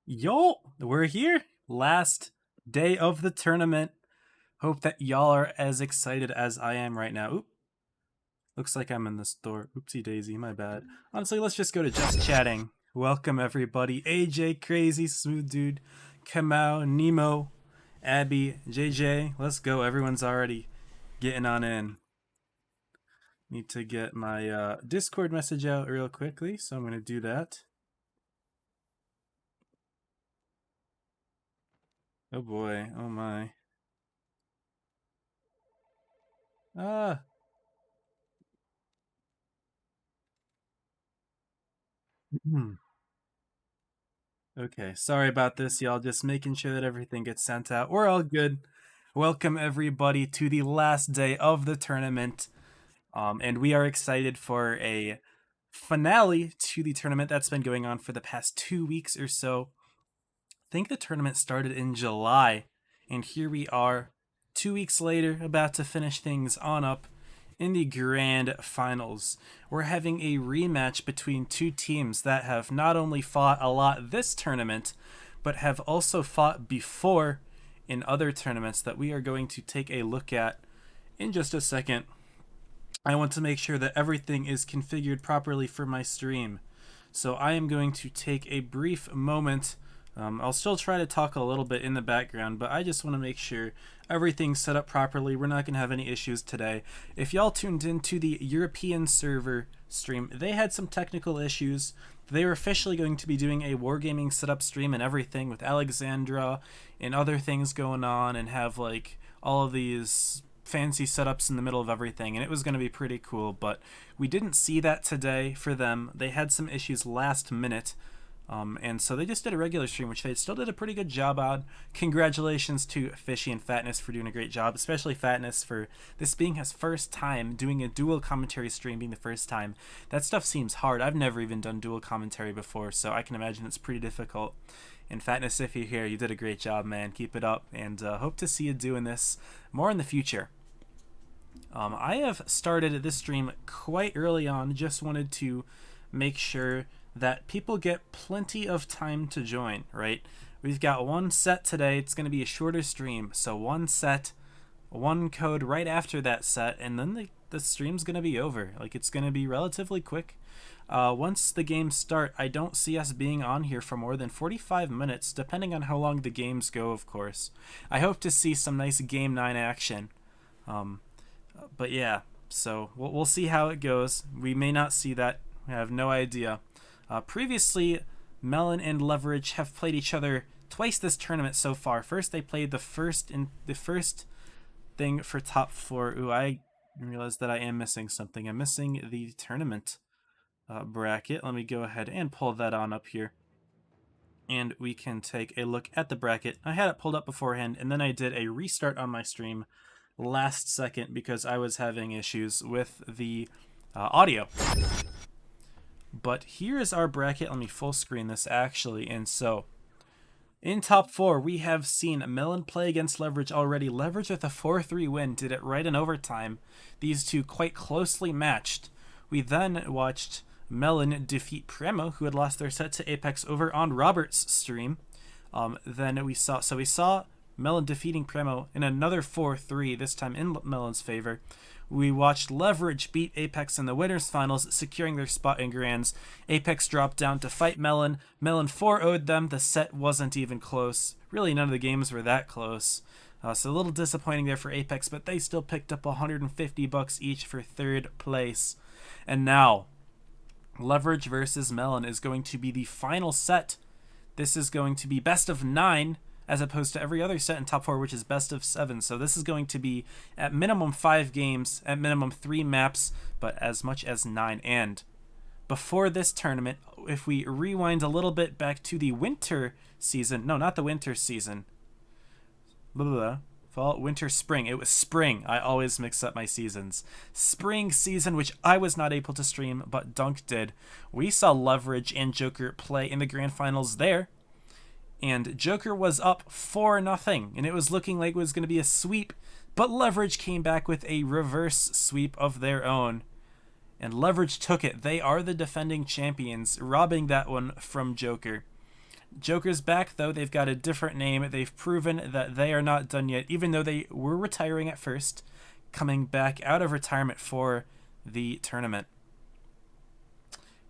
Yo, we're here. Last day of the tournament. Hope that y'all are as excited as I am right now. Oop, looks like I'm in the store. Oopsie daisy, my bad. Honestly, let's just go to just chatting. Welcome everybody. AJ, Crazy, Smooth Dude, Kamau, Nemo, Abby, JJ. Let's go. Everyone's already getting on in. Need to get my Discord message out real quickly, so I'm gonna do that. Oh boy, oh my. Ah, Okay, sorry about this, y'all. Just making sure that everything gets sent out. We're all good. Welcome everybody to the last day of the tournament. And we are excited for a finale to the tournament that's been going on for the past 2 weeks or so. I think the tournament started in July, and here we are 2 weeks later, about to finish things on up in the grand finals. We're having a rematch between two teams that have not only fought a lot this tournament, but have also fought before in other tournaments that we are going to take a look at in just a second. I want to make sure that everything is configured properly for my stream. So I am going to take a brief moment. I'll still try to talk a little bit in the background, but I just want to make sure everything's set up properly. We're not going to have any issues today. If y'all tuned into the European server stream, they had some technical issues. They were officially going to be doing a wargaming setup stream and everything with Alexandra and other things going on, and have like all of these fancy setups in the middle of everything, and it was going to be pretty cool, but we didn't see that today for them. They had some issues last minute, and so they just did a regular stream, which they still did a pretty good job on. Congratulations to Fishy and Fatness for doing a great job, especially Fatness for this being his first time doing a dual commentary stream, being the first time. That stuff seems hard. I've never even done dual commentary before, so I can imagine it's pretty difficult. And Fatness, if you're here, you did a great job, man. Keep it up, and hope to see you doing this more in the future. I have started this stream quite early on. Just wanted to make sure that people get plenty of time to join, right? We've got one set today. It's going to be a shorter stream, so one set, one code right after that set, and then the stream's going to be over. Like, it's going to be relatively quick. Once the games start, I don't see us being on here for more than 45 minutes, depending on how long the games go, of course. I hope to see some nice Game 9 action. But yeah, so we'll see how it goes. We may not see that. I have no idea. Previously, Melon and Leverage have played each other twice this tournament so far. First, they played the first thing for top four. Ooh, I realized that I am missing something. I'm missing the tournament bracket. Let me go ahead and pull that on up here, and we can take a look at the bracket. I had it pulled up beforehand, and then I did a restart on my stream last second because I was having issues with the audio. But here is our bracket. Let me full screen this actually. And so in top four, we have seen Melon play against Leverage already. Leverage with a 4-3 win, did it right in overtime. These two quite closely matched. We then watched Melon defeat Premo, who had lost their set to Apex, over on Robert's stream. Then we saw Melon defeating Premo in another 4-3, this time in Melon's favor. We watched Leverage beat Apex in the winners finals, securing their spot in Grands. Apex dropped down to fight Melon. Melon 4-0'd them. The set wasn't even close. Really, none of the games were that close. So a little disappointing there for Apex, but they still picked up $150 each for third place. And now, Leverage versus Melon is going to be the final set. This is going to be best of 9, as opposed to every other set in top four, which is best of 7. So this is going to be at minimum 5 games, at minimum 3 maps, but as much as 9. And before this tournament, if we rewind a little bit back to the winter season, no, not the winter season, fall, winter, spring. It was spring. I always mix up my seasons. Spring season, which I was not able to stream, but Dunk did. We saw Leverage and Joker play in the grand finals there. And Joker was up 4-0, and it was looking like it was going to be a sweep, but Leverage came back with a reverse sweep of their own, and Leverage took it. They are the defending champions, robbing that one from Joker. Joker's back, though. They've got a different name. They've proven that they are not done yet, even though they were retiring at first, coming back out of retirement for the tournament.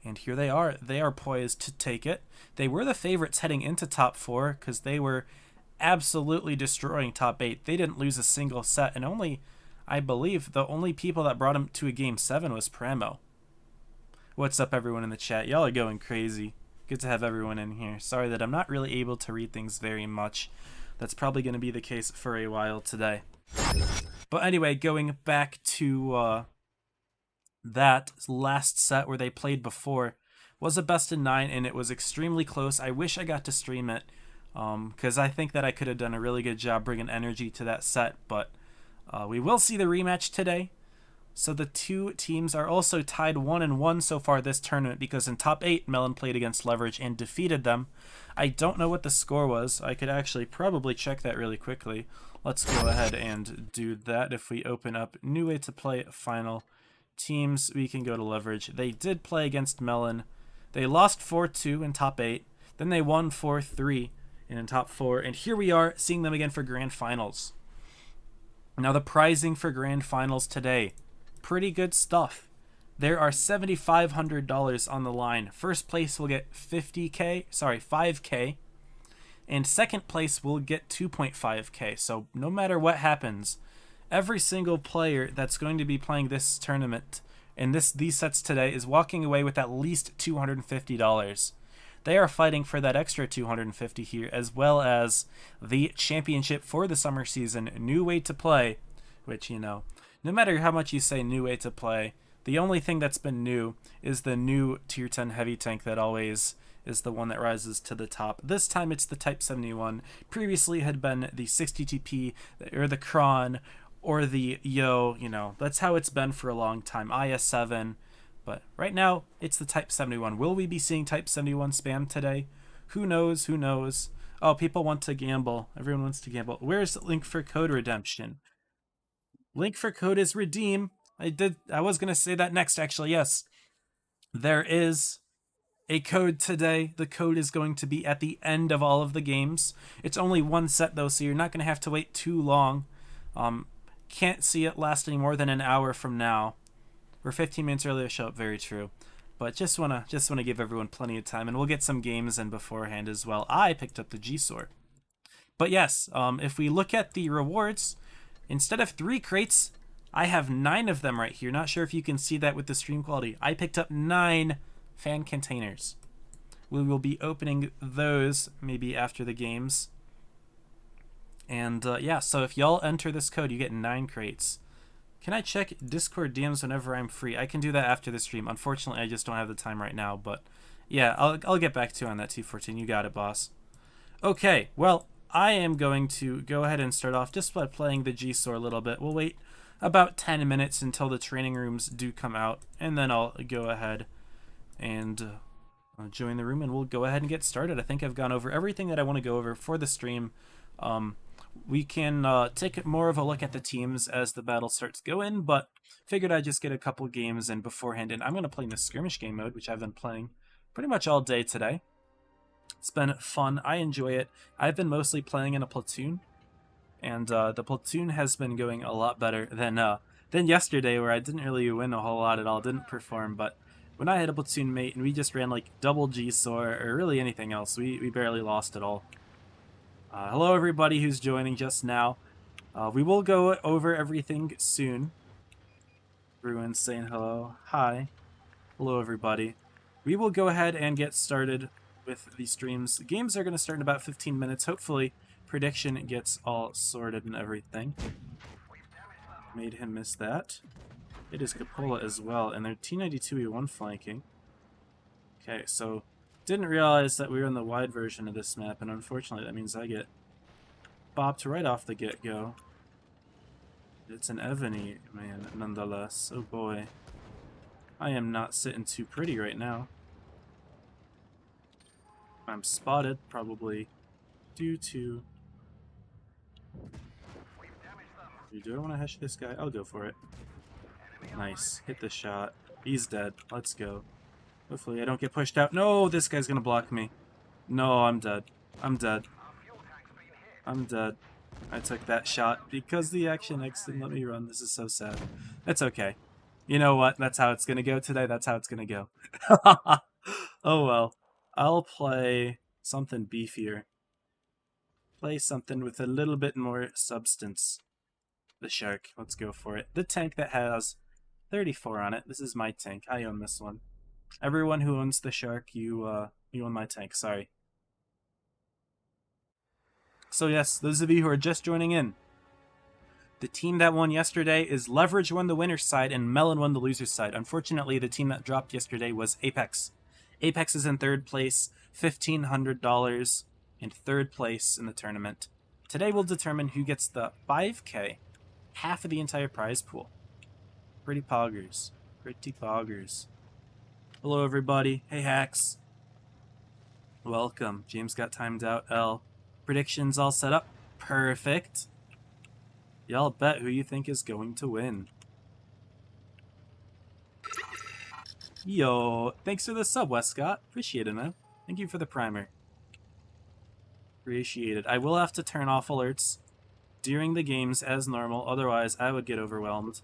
And here they are. They are poised to take it. They were the favorites heading into top 4 because they were absolutely destroying top 8. They didn't lose a single set, and only, I believe, the only people that brought them to a game 7 was Pramo. What's up, everyone in the chat? Y'all are going crazy. Good to have everyone in here. Sorry that I'm not really able to read things very much. That's probably going to be the case for a while today. But anyway, going back to that last set where they played before was a best of 9, and it was extremely close. I wish I got to stream it because I think that I could have done a really good job bringing energy to that set, but we will see the rematch today. So the two teams are also tied 1-1 so far this tournament because in top 8, Melon played against Leverage and defeated them. I don't know what the score was. I could actually probably check that really quickly. Let's go ahead and do that. If we open up New Way to Play Final Teams, we can go to Leverage. They did play against Melon. They lost 4-2 in top 8. Then they won 4-3 in top 4. And here we are seeing them again for Grand Finals. Now the prizing for Grand Finals today. Pretty good stuff. There are $7,500 on the line. First place will get 5K, and second place will get 2.5K. So no matter what happens, every single player that's going to be playing this tournament and these sets today is walking away with at least $250. They are fighting for that extra $250 here, as well as the championship for the summer season, New Way to Play, which, you know, no matter how much you say New Way to Play, the only thing that's been new is the new Tier 10 heavy tank that always is the one that rises to the top. This time it's the Type 71. Previously had been the 60TP or the Kron or the Yo, you know, that's how it's been for a long time, IS-7. But right now it's the Type 71. Will we be seeing Type 71 spam today? Who knows? Who knows? Oh, people want to gamble. Everyone wants to gamble. Where's the link for code redemption? Link for code is redeem. I was going to say that next, actually. Yes, there is a code today. The code is going to be at the end of all of the games. It's only one set, though, so you're not going to have to wait too long. Can't see it lasting more than an hour from now. We're 15 minutes early to show up. Very true. But just wanna give everyone plenty of time, and we'll get some games in beforehand as well. I picked up the G-Sword. But yes, if we look at the rewards, instead of 3 crates, I have 9 of them right here. Not sure if you can see that with the stream quality. I picked up 9 fan containers. We will be opening those maybe after the games. And yeah, so if y'all enter this code, you get 9 crates. Can I check Discord DMs whenever I'm free? I can do that after the stream. Unfortunately, I just don't have the time right now. But yeah, I'll get back to you on that, T14. You got it, boss. Okay, well, I am going to go ahead and start off just by playing the G-Sword a little bit. We'll wait about 10 minutes until the training rooms do come out, and then I'll go ahead and join the room, and we'll go ahead and get started. I think I've gone over everything that I want to go over for the stream. We can take more of a look at the teams as the battle starts going, but figured I'd just get a couple games in beforehand, and I'm going to play in the skirmish game mode, which I've been playing pretty much all day today. It's been fun. I enjoy it. I've been mostly playing in a platoon, and the platoon has been going a lot better than yesterday, where I didn't really win a whole lot at all, didn't perform. But when I had a platoon mate and we just ran like double G-Sword or really anything else, we barely lost at all. Hello everybody who's joining just now. We will go over everything soon. Everyone's saying hello. Hi. Hello everybody. We will go ahead and get started with the streams. The games are going to start in about 15 minutes. Hopefully prediction gets all sorted and everything. Made him miss that. It is Capola as well, and they're T92E1 flanking. Okay, so didn't realize that we were in the wide version of this map, and unfortunately that means I get bopped right off the get-go. It's an Ebony, man, nonetheless. Oh boy. I am not sitting too pretty right now. I'm spotted, probably due to... Do I want to hesh this guy? I'll go for it. Nice. Hit the shot. He's dead. Let's go. Hopefully I don't get pushed out. No, this guy's gonna block me. No, I'm dead. I'm dead. I'm dead. I took that shot because the Action X didn't let me run. This is so sad. It's okay. You know what? That's how it's gonna go today. That's how it's gonna go. Oh well. I'll play something beefier. Play something with a little bit more substance. The shark. Let's go for it. The tank that has 34 on it. This is my tank. I own this one. Everyone who owns the shark, you own my tank. Sorry. So yes, those of you who are just joining in, the team that won yesterday is Leverage won the winner's side and Melon won the loser's side. Unfortunately, the team that dropped yesterday was Apex. Apex is in third place, $1,500 in third place in the tournament. Today we'll determine who gets the 5K, half of the entire prize pool. Pretty poggers. Pretty poggers. Hello everybody. Hey Hacks. Welcome. James got timed out. L. Predictions all set up. Perfect. Y'all bet who you think is going to win. Yo, thanks for the sub, Westcott. Appreciate it, man. Thank you for the primer. Appreciate it. I will have to turn off alerts during the games as normal, otherwise I would get overwhelmed.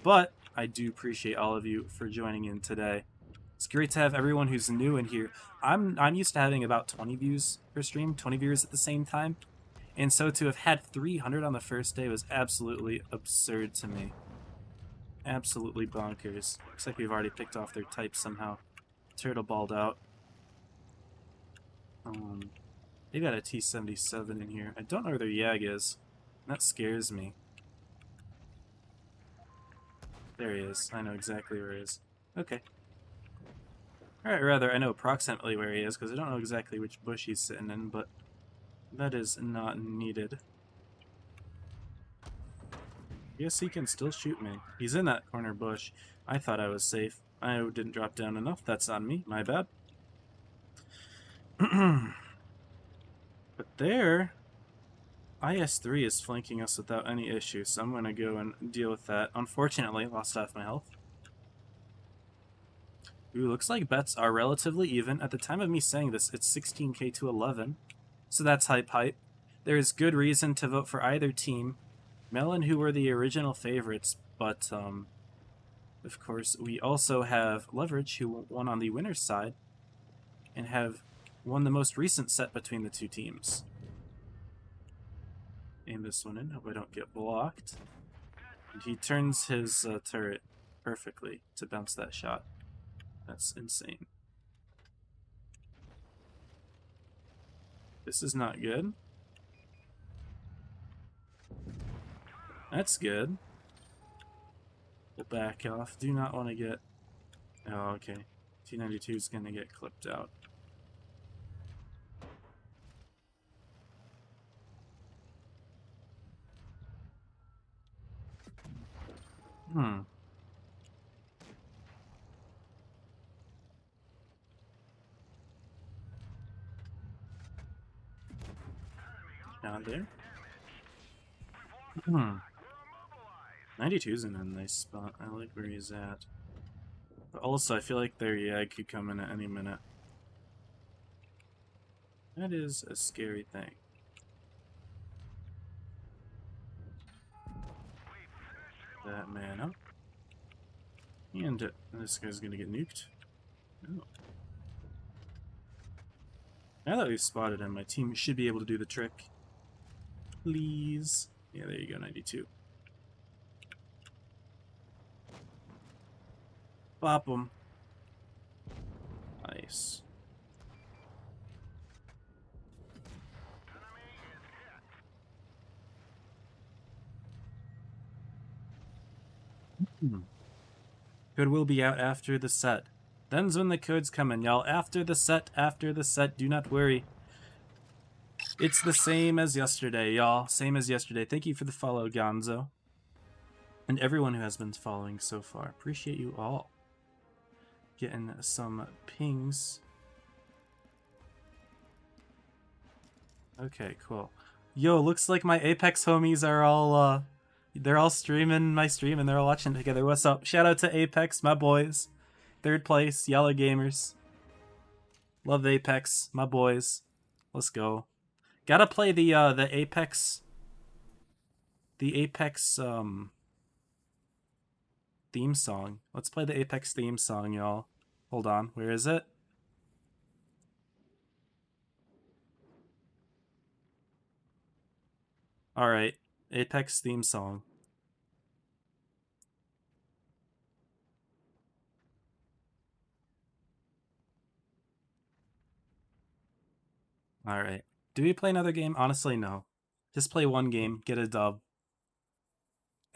But I do appreciate all of you for joining in today. It's great to have everyone who's new in here. I'm used to having about 20 views per stream, 20 viewers at the same time. And so to have had 300 on the first day was absolutely absurd to me. Absolutely bonkers. Looks like we've already picked off their type somehow. Turtle balled out. They got a T-77 in here. I don't know where their Yag is. That scares me. There he is. I know exactly where he is. Okay. Alright, rather, I know approximately where he is, because I don't know exactly which bush he's sitting in, but that is not needed. Yes, he can still shoot me. He's in that corner bush. I thought I was safe. I didn't drop down enough. That's on me. My bad. But there, IS-3 is flanking us without any issue, so I'm going to go and deal with that. Unfortunately, lost half my health. Ooh, looks like bets are relatively even. At the time of me saying this, it's 16k to 11. So that's hype. There is good reason to vote for either team. Melon, who were the original favorites, but of course we also have Leverage, who won on the winner's side, and have won the most recent set between the two teams. Aim this one in, hope I don't get blocked. And he turns his turret perfectly to bounce that shot. That's insane. This is not good. That's good. We'll back off. Do not want to get... Oh, okay. T92 is going to get clipped out. Down there. 92's in a nice spot. I like where he's at. But also, I feel like their Yag could come in at any minute. That is a scary thing. That man up. And this guy's gonna get nuked. Oh. Now that we've spotted him, my team should be able to do the trick. Please. Yeah, there you go, 92. Bop him. Nice. Code will be out after the set. Then's when the code's coming, y'all. After the set, do not worry. It's the same as yesterday, y'all. Same as yesterday. Thank you for the follow, Gonzo. And everyone who has been following so far. Appreciate you all. Getting some pings. Okay, cool. Yo, looks like my Apex homies are all, they're all streaming my stream and they're all watching together. What's up? Shout out to Apex, my boys. Third place, Yellow Gamers. Love Apex, my boys. Let's go. Gotta play the Apex, theme song. Let's play the Apex theme song, y'all. Hold on, where is it? All right, Apex theme song. All right. Do we play another game? Honestly, no. Just play one game, get a dub.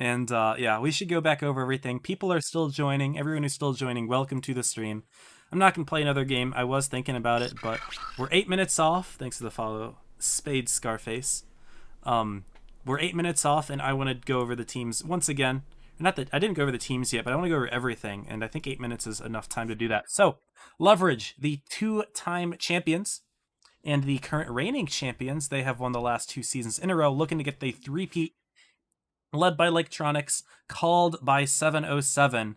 And yeah, we should go back over everything. People are still joining. Everyone who's still joining, welcome to the stream. I'm not going to play another game. I was thinking about it, but we're 8 minutes off. Thanks to the follow, Spade Scarface. We're 8 minutes off, and I want to go over the teams once again. Not that I didn't go over the teams yet, but I want to go over everything, and I think 8 minutes is enough time to do that. So, Leverage, the 2-time champions, and the current reigning champions. They have won the last 2 seasons in a row, looking to get the three-peat, led by Electronics, called by 707,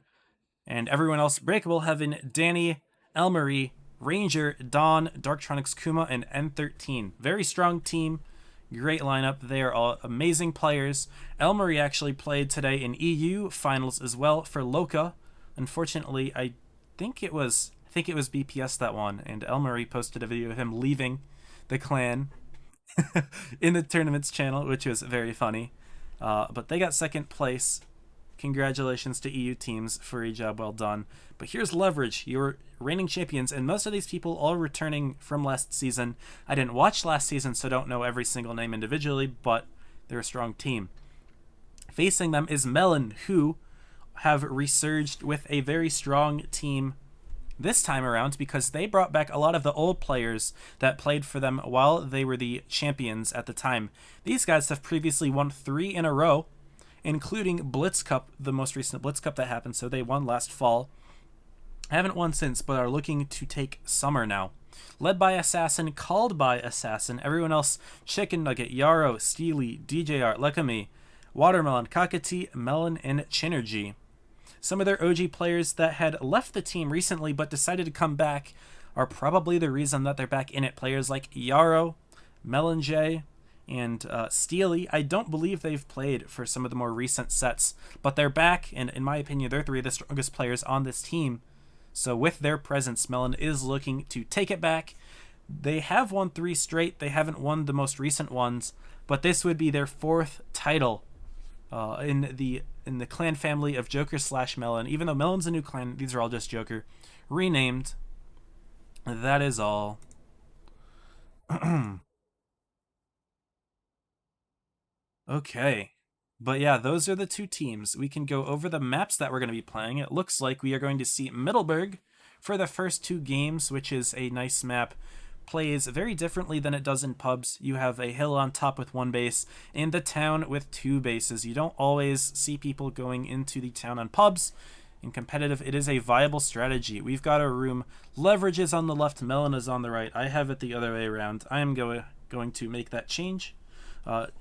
and everyone else breakable, having Danny, Elmarie, Ranger, Dawn, Darktronics, Kuma, and N13. Very strong team. Great lineup. They are all amazing players. Elmarie actually played today in EU finals as well for Loka. Unfortunately, I think it was BPS that won, and Elmarie posted a video of him leaving the clan in the tournament's channel, which was very funny. But they got second place. Congratulations to EU teams for a job well done. But here's Leverage, your reigning champions, and most of these people all returning from last season. I didn't watch last season, so don't know every single name individually, but they're a strong team. Facing them is Melon, who have resurged with a very strong team this time around because they brought back a lot of the old players that played for them while they were the champions at the time. These guys have previously won 3 in a row, including Blitz Cup, the most recent Blitz Cup that happened, so they won last fall. Haven't won since, but are looking to take Summer now. Led by Assassin, called by Assassin, everyone else, Chicken Nugget, Yarrow, Steely, DJR, Lekami, Watermelon, Kakati, Melon, and Chinergy. Some of their OG players that had left the team recently but decided to come back are probably the reason that they're back in it. Players like Yarrow, Melon J, and Steely. I don't believe they've played for some of the more recent sets, but they're back, and in my opinion, they're 3 of the strongest players on this team. So with their presence, Melon is looking to take it back. They have won 3 straight. They haven't won the most recent ones, but this would be their 4th title in the clan family of Joker / Melon. Even though Melon's a new clan, these are all just Joker. Renamed. That is all. Okay. But yeah, those are the 2 teams. We can go over the maps that we're going to be playing. It looks like we are going to see Middleburg for the first 2 games, which is a nice map. Plays very differently than it does in pubs. You have a hill on top with 1 base and the town with 2 bases. You don't always see people going into the town on pubs. In competitive, it is a viable strategy. We've got a room. Leverage is on the left, Melon is on the right. I have it the other way around. I am going to make that change.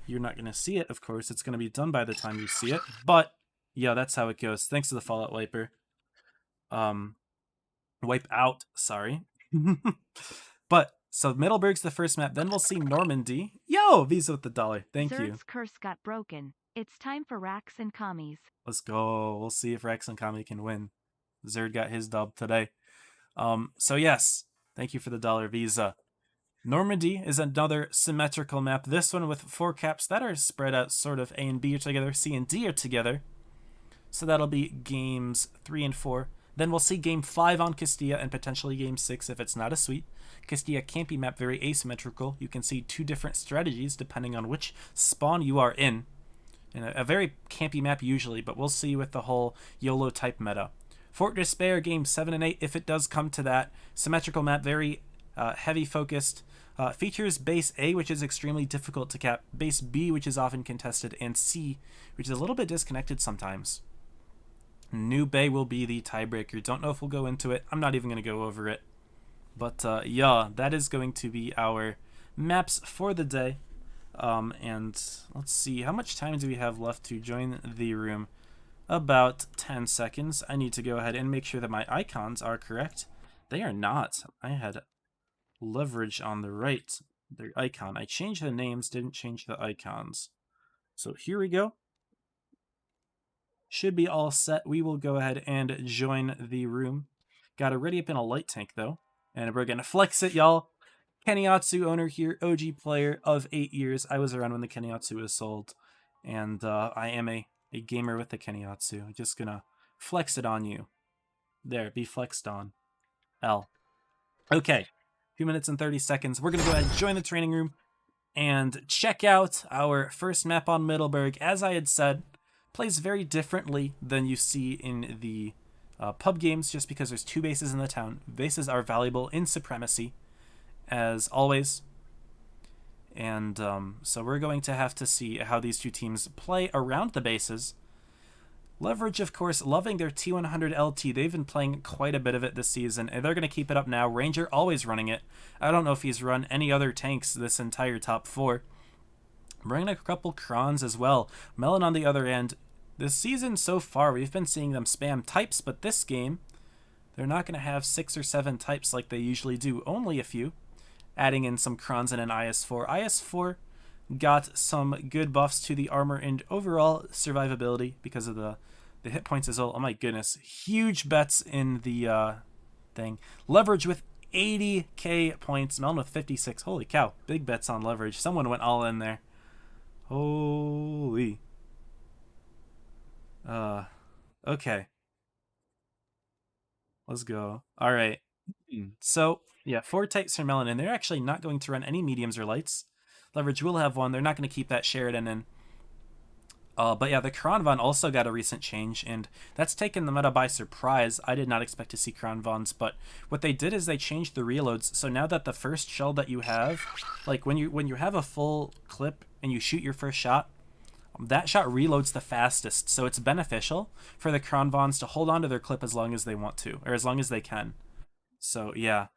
You're not going to see it, of course. It's going to be done by the time you see it. But, yeah, that's how it goes. Thanks to the Fallout Wiper. Wipe out, sorry. But, so Middleburg's the first map. Then we'll see Normandy. Yo, Visa with the $1. Thank you. Zerd's curse got broken. It's time for Rax and Commies. Let's go. We'll see if Rax and Kami can win. Zerd got his dub today. So yes, thank you for the $1 Visa. Normandy is another symmetrical map. This one with 4 caps that are spread out, sort of A and B are together, C and D are together. So that'll be games 3 and 4. Then we'll see game 5 on Castilla and potentially game 6 if it's not a sweep. Castilla can't be mapped very asymmetrical. You can see 2 different strategies depending on which spawn you are in. And a very campy map usually, but we'll see with the whole YOLO type meta. Fort Despair, game 7 and 8, if it does come to that. Symmetrical map, very heavy focused. Features base A, which is extremely difficult to cap, base B, which is often contested, and C, which is a little bit disconnected sometimes. New Bay will be the tiebreaker. Don't know if we'll go into it. I'm not even going to go over it. But yeah, that is going to be our maps for the day. And let's see, how much time do we have left to join the room? About 10 seconds. I need to go ahead and make sure that my icons are correct. They are not. I had Leverage on the right. Their icon. I changed the names, didn't change the icons. So here we go. Should be all set. We will go ahead and join the room. Got to ready up in a light tank, though. And we're going to flex it, y'all. Keniatsu owner here, OG player of 8 years. I was around when the Keniatsu was sold. And I am a gamer with the Keniatsu. I'm just going to flex it on you. There, be flexed on. L. Okay, 2 minutes and 30 seconds. We're going to go ahead and join the training room and check out our first map on Middleburg. As I had said, plays very differently than you see in the pub games, just because there's 2 bases in the town. Bases are valuable in Supremacy, as always. And so we're going to have to see how these 2 teams play around the bases. Leverage, of course, loving their T100 LT. They've been playing quite a bit of it this season, and they're going to keep it up now. Ranger always running it. I don't know if he's run any other tanks this entire top 4. Bringing a couple Krons as well. Melon on the other end. This season so far, we've been seeing them spam types, but this game, they're not going to have 6 or 7 types like they usually do. Only a few. Adding in some Krons and an IS-4. IS-4 got some good buffs to the armor and overall survivability because of the hit points as well. Oh my goodness. Huge bets in the thing. Leverage with 80k points. Melon with 56. Holy cow. Big bets on Leverage. Someone went all in there. Holy. Okay. Let's go. All right. So, yeah, 4 types for Melon, and they're actually not going to run any mediums or lights. Leverage will have one. They're not going to keep that Sheridan in. But yeah, the Kronvon also got a recent change, and that's taken the meta by surprise. I did not expect to see Kronvons, but what they did is they changed the reloads. So now that the first shell that you have, like when you have a full clip and you shoot your first shot, that shot reloads the fastest. So it's beneficial for the Kronvons to hold on to their clip as long as they want to, or as long as they can. So yeah.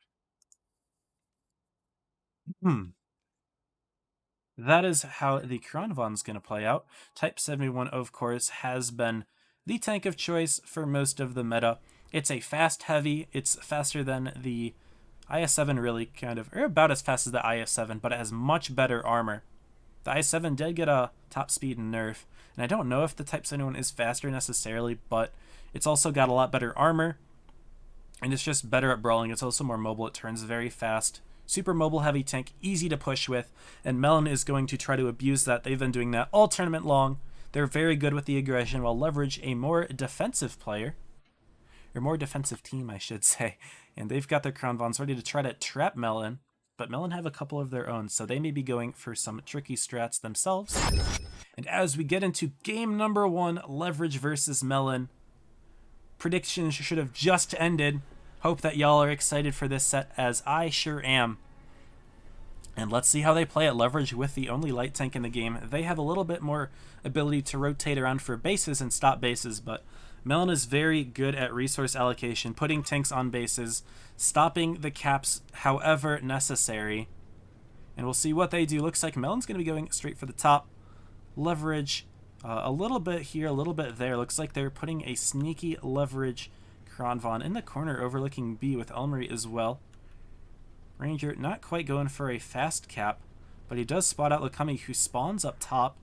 That is how the Kronvon's going to play out. Type 71, of course, has been the tank of choice for most of the meta. It's a fast heavy. It's faster than the IS-7, really, kind of, or about as fast as the IS-7, but it has much better armor. The IS-7 did get a top speed nerf, and I don't know if the Type 71 is faster necessarily, but it's also got a lot better armor, and it's just better at brawling. It's also more mobile. It turns very fast. Super mobile heavy tank, easy to push with, and Melon is going to try to abuse that. They've been doing that all tournament long. They're very good with the aggression, while Leverage, a more defensive player, or more defensive team, I should say, and they've got their Kronvons ready to try to trap Melon, but Melon have a couple of their own, so they may be going for some tricky strats themselves. And as we get into game number 1, Leverage versus Melon, predictions should have just ended. Hope that y'all are excited for this set, as I sure am. And let's see how they play at Leverage with the only light tank in the game. They have a little bit more ability to rotate around for bases and stop bases, but Melon is very good at resource allocation, putting tanks on bases, stopping the caps however necessary. And we'll see what they do. Looks like Melon's going to be going straight for the top. Leverage a little bit here, a little bit there. Looks like they're putting a sneaky Leverage Kronvon in the corner overlooking B with Elmery as well. Ranger not quite going for a fast cap, but he does spot out Lakami, who spawns up top.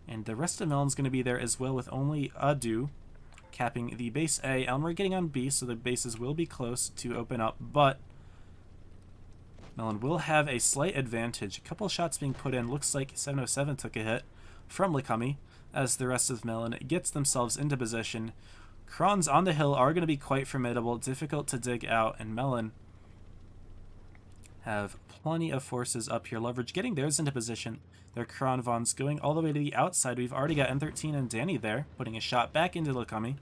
And the rest of Melon's going to be there as well, with only Adu capping the base A. Elmery getting on B, so the bases will be close to open up, but Melon will have a slight advantage. A couple shots being put in. Looks like 707 took a hit from Lakami, as the rest of Melon gets themselves into position. Krons on the hill are going to be quite formidable, difficult to dig out, and Melon have plenty of forces up here. Leverage getting theirs into position. Their Kronvons going all the way to the outside. We've already got M13 and Danny there, putting a shot back into Lakami.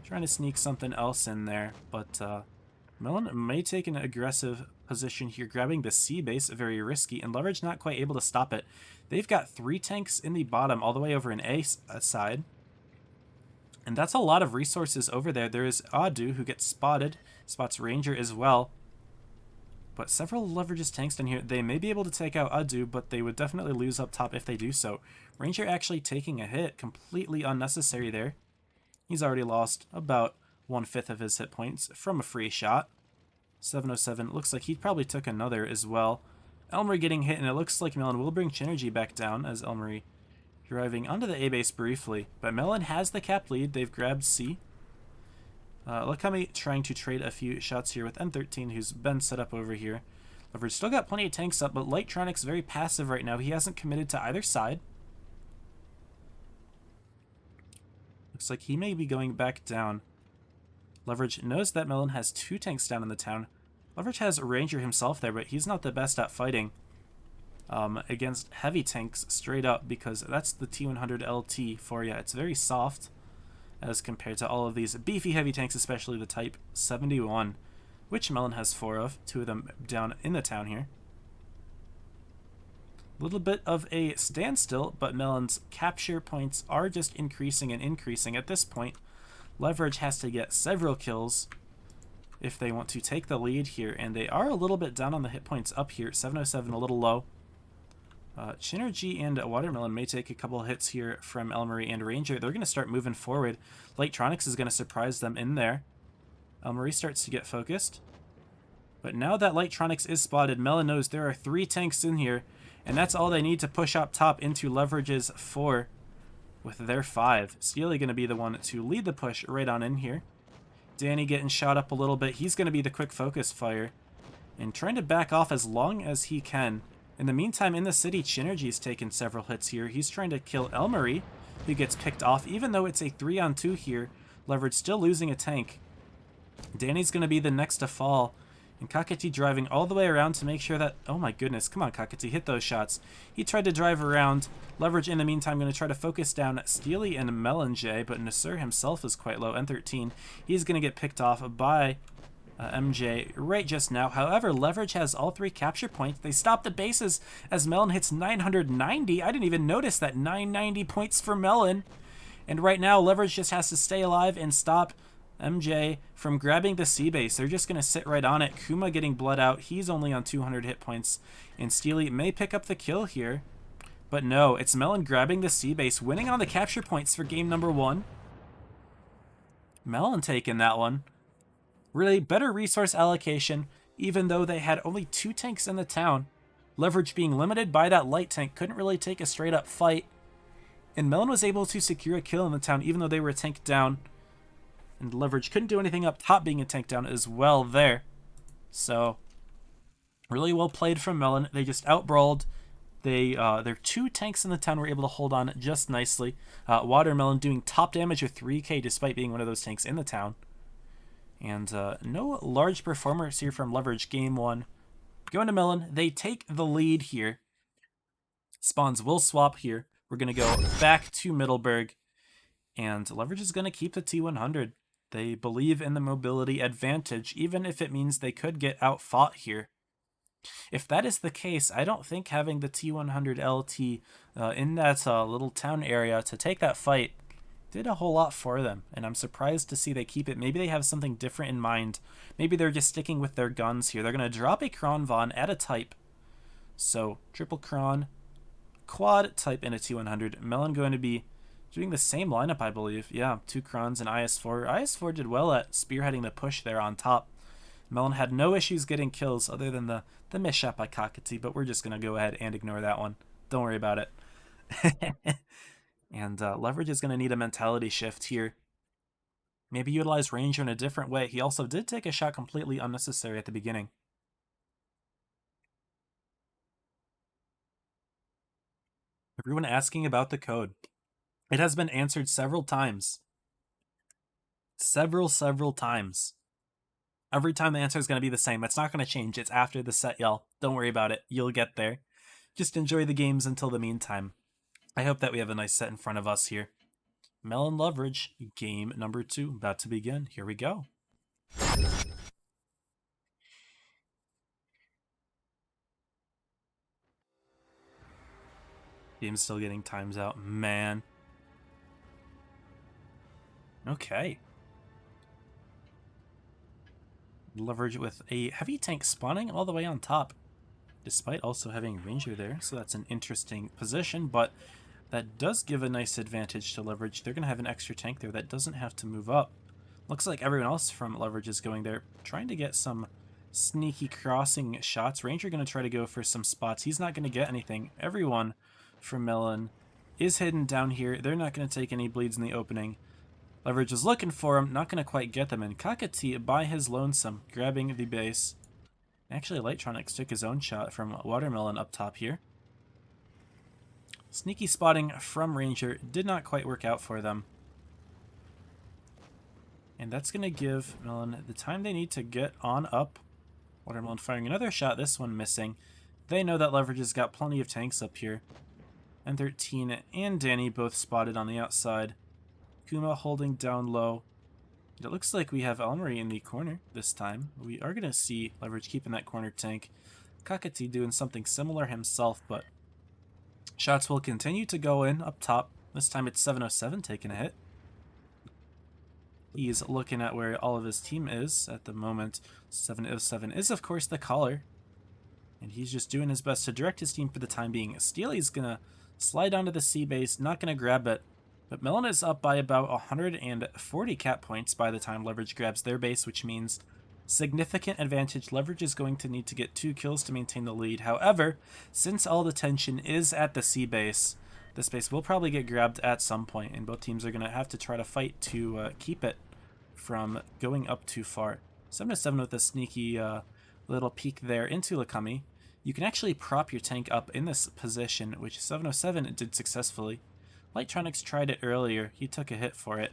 Trying to sneak something else in there, but Melon may take an aggressive position here, grabbing the C base, very risky, and Leverage not quite able to stop it. They've got 3 tanks in the bottom, all the way over in A side. And that's a lot of resources over there. There is Adu, who gets spotted, spots Ranger as well. But several Leverage's tanks down here. They may be able to take out Adu, but they would definitely lose up top if they do so. Ranger actually taking a hit, completely unnecessary there. He's already lost about 1/5 of his hit points from a free shot. 707. Looks like he probably took another as well. Elmery getting hit, and it looks like Melon will bring Chinergy back down as Elmery driving onto the A base briefly. But Melon has the cap lead. They've grabbed C. Lakami trying to trade a few shots here with M13, who's been set up over here. Leverage still got plenty of tanks up, but Lightronic's very passive right now. He hasn't committed to either side. Looks like he may be going back down. Leverage knows that Melon has 2 tanks down in the town. Leverage has a Ranger himself there, but he's not the best at fighting against heavy tanks straight up, because that's the T100 LT for you. It's very soft as compared to all of these beefy heavy tanks, especially the Type 71, which Melon has 4 of, 2 of them down in the town here. A little bit of a standstill, but Melon's capture points are just increasing and increasing. At this point, Leverage has to get several kills if they want to take the lead here, and they are a little bit down on the hit points up here. 707 a little low. Chinergy and Watermelon may take a couple hits here from Elmery and Ranger. They're going to start moving forward. Lightronics is going to surprise them in there. Elmery starts to get focused. But now that Lightronics is spotted, Melon knows there are 3 tanks in here, and that's all they need to push up top into Leverage's 4 with their 5. Steely going to be the one to lead the push right on in here. Danny getting shot up a little bit. He's going to be the quick focus fire and trying to back off as long as he can. In the meantime, in the city, Chinergy's taken several hits here. He's trying to kill Elmery, who gets picked off. Even though it's a 3-on-2 here, Leverage still losing a tank. Danny's going to be the next to fall. And Kakati driving all the way around to make sure that... Oh my goodness, come on Kakati, hit those shots. He tried to drive around. Leverage in the meantime going to try to focus down Steely and Melange, but Nasir himself is quite low, N13. He's going to get picked off by MJ right just now. However, Leverage has all 3 capture points. They stop the bases as Melon hits 990. I didn't even notice that. 990 points for Melon. And right now, Leverage just has to stay alive and stop MJ from grabbing the C base. They're just going to sit right on it. Kuma getting bled out. He's only on 200 hit points. And Steely may pick up the kill here. But no, it's Melon grabbing the C base, winning on the capture points for game number 1. Melon taking that one. Really better resource allocation, even though they had only 2 tanks in the town. Leverage being limited by that light tank, couldn't really take a straight up fight. And Melon was able to secure a kill in the town, even though they were a tank down. And Leverage couldn't do anything up top, being a tank down as well there. So, really well played from Melon. They just outbrawled. Their 2 tanks in the town were able to hold on just nicely. Watermelon doing top damage with 3k despite being one of those tanks in the town. And no large performers here from Leverage game 1. Going to Melon, they take the lead here. Spawns will swap here. We're going to go back to Middleburg. And Leverage is going to keep the T100. They believe in the mobility advantage, even if it means they could get outfought here. If that is the case, I don't think having the T100 LT in that little town area to take that fight did a whole lot for them, and I'm surprised to see they keep it. Maybe they have something different in mind. Maybe they're just sticking with their guns here. They're going to drop a Kronvon at a type. So, triple Kron, quad type, and a T100. Melon going to be doing the same lineup, I believe. Yeah, 2 Krons and IS-4. IS-4 did well at spearheading the push there on top. Melon had no issues getting kills other than the misshot by Kakati, but we're just going to go ahead and ignore that one. Don't worry about it. And Leverage is going to need a mentality shift here. Maybe utilize Ranger in a different way. He also did take a shot completely unnecessary at the beginning. Everyone asking about the code. It has been answered several times. Several times. Every time the answer is going to be the same. It's not going to change. It's after the set, y'all. Don't worry about it. You'll get there. Just enjoy the games until the meantime. I hope that we have a nice set in front of us here. Melon Leverage, game number 2, about to begin. Here we go. Game's still getting times out. Man. Okay. Leverage with a heavy tank spawning all the way on top, despite also having Ranger there, so that's an interesting position, but that does give a nice advantage to Leverage. They're going to have an extra tank there that doesn't have to move up. Looks like everyone else from Leverage is going there, trying to get some sneaky crossing shots. Ranger going to try to go for some spots. He's not going to get anything. Everyone from Melon is hidden down here. They're not going to take any bleeds in the opening. Leverage is looking for him, not going to quite get them. And Kakati, by his lonesome, grabbing the base. Actually, Lightronics took his own shot from Watermelon up top here. Sneaky spotting from Ranger did not quite work out for them. And that's going to give Melon the time they need to get on up. Watermelon firing another shot, this one missing. They know that Leverage has got plenty of tanks up here. N13 and Danny both spotted on the outside. Kuma holding down low. It looks like we have Elmery in the corner this time. We are going to see Leverage keeping that corner tank. Kakati doing something similar himself, but shots will continue to go in up top. This time it's 707 taking a hit. He's looking at where all of his team is at the moment. 707 is, of course, the caller. And he's just doing his best to direct his team for the time being. Steely's going to slide onto the C base, not going to grab it. But Melon is up by about 140 cap points by the time Leverage grabs their base, which means significant advantage. Leverage is going to need to get 2 kills to maintain the lead. However, since all the tension is at the C base, this base will probably get grabbed at some point, and both teams are going to have to try to fight to keep it from going up too far. 7-7 with a sneaky little peek there into Lakami. You can actually prop your tank up in this position, which 707 did successfully. Lightronics tried it earlier. He took a hit for it.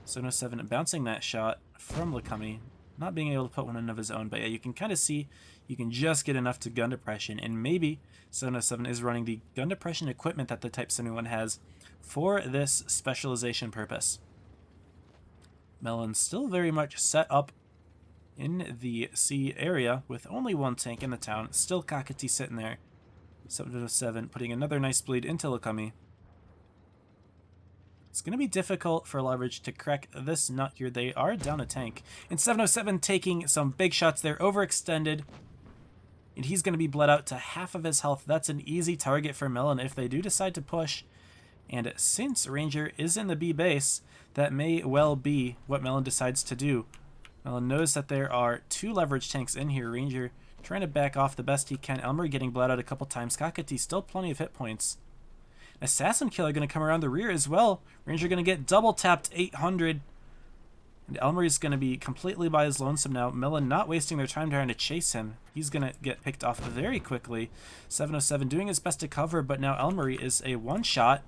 707 bouncing that shot from Lakami, not being able to put one in of his own. But yeah, you can kind of see you can just get enough to gun depression, and maybe 707 is running the gun depression equipment that the Type 71 has for this specialization purpose. Melon's still very much set up in the C area with only one tank in the town. Still Kakati sitting there. 707 putting another nice bleed into Lakami. It's going to be difficult for Leverage to crack this nut here. They are down a tank. And 707 taking some big shots there, overextended. And he's going to be bled out to half of his health. That's an easy target for Melon if they do decide to push. And since Ranger is in the B base, that may well be what Melon decides to do. Melon knows that there are 2 Leverage tanks in here. Ranger trying to back off the best he can. Elmer getting bled out a couple times. Kakati still plenty of hit points. Assassin Killer going to come around the rear as well. Ranger going to get double tapped 800. And Elmer is going to be completely by his lonesome now. Melon not wasting their time trying to chase him. He's going to get picked off very quickly. 707 doing his best to cover, but now Elmer is a one-shot.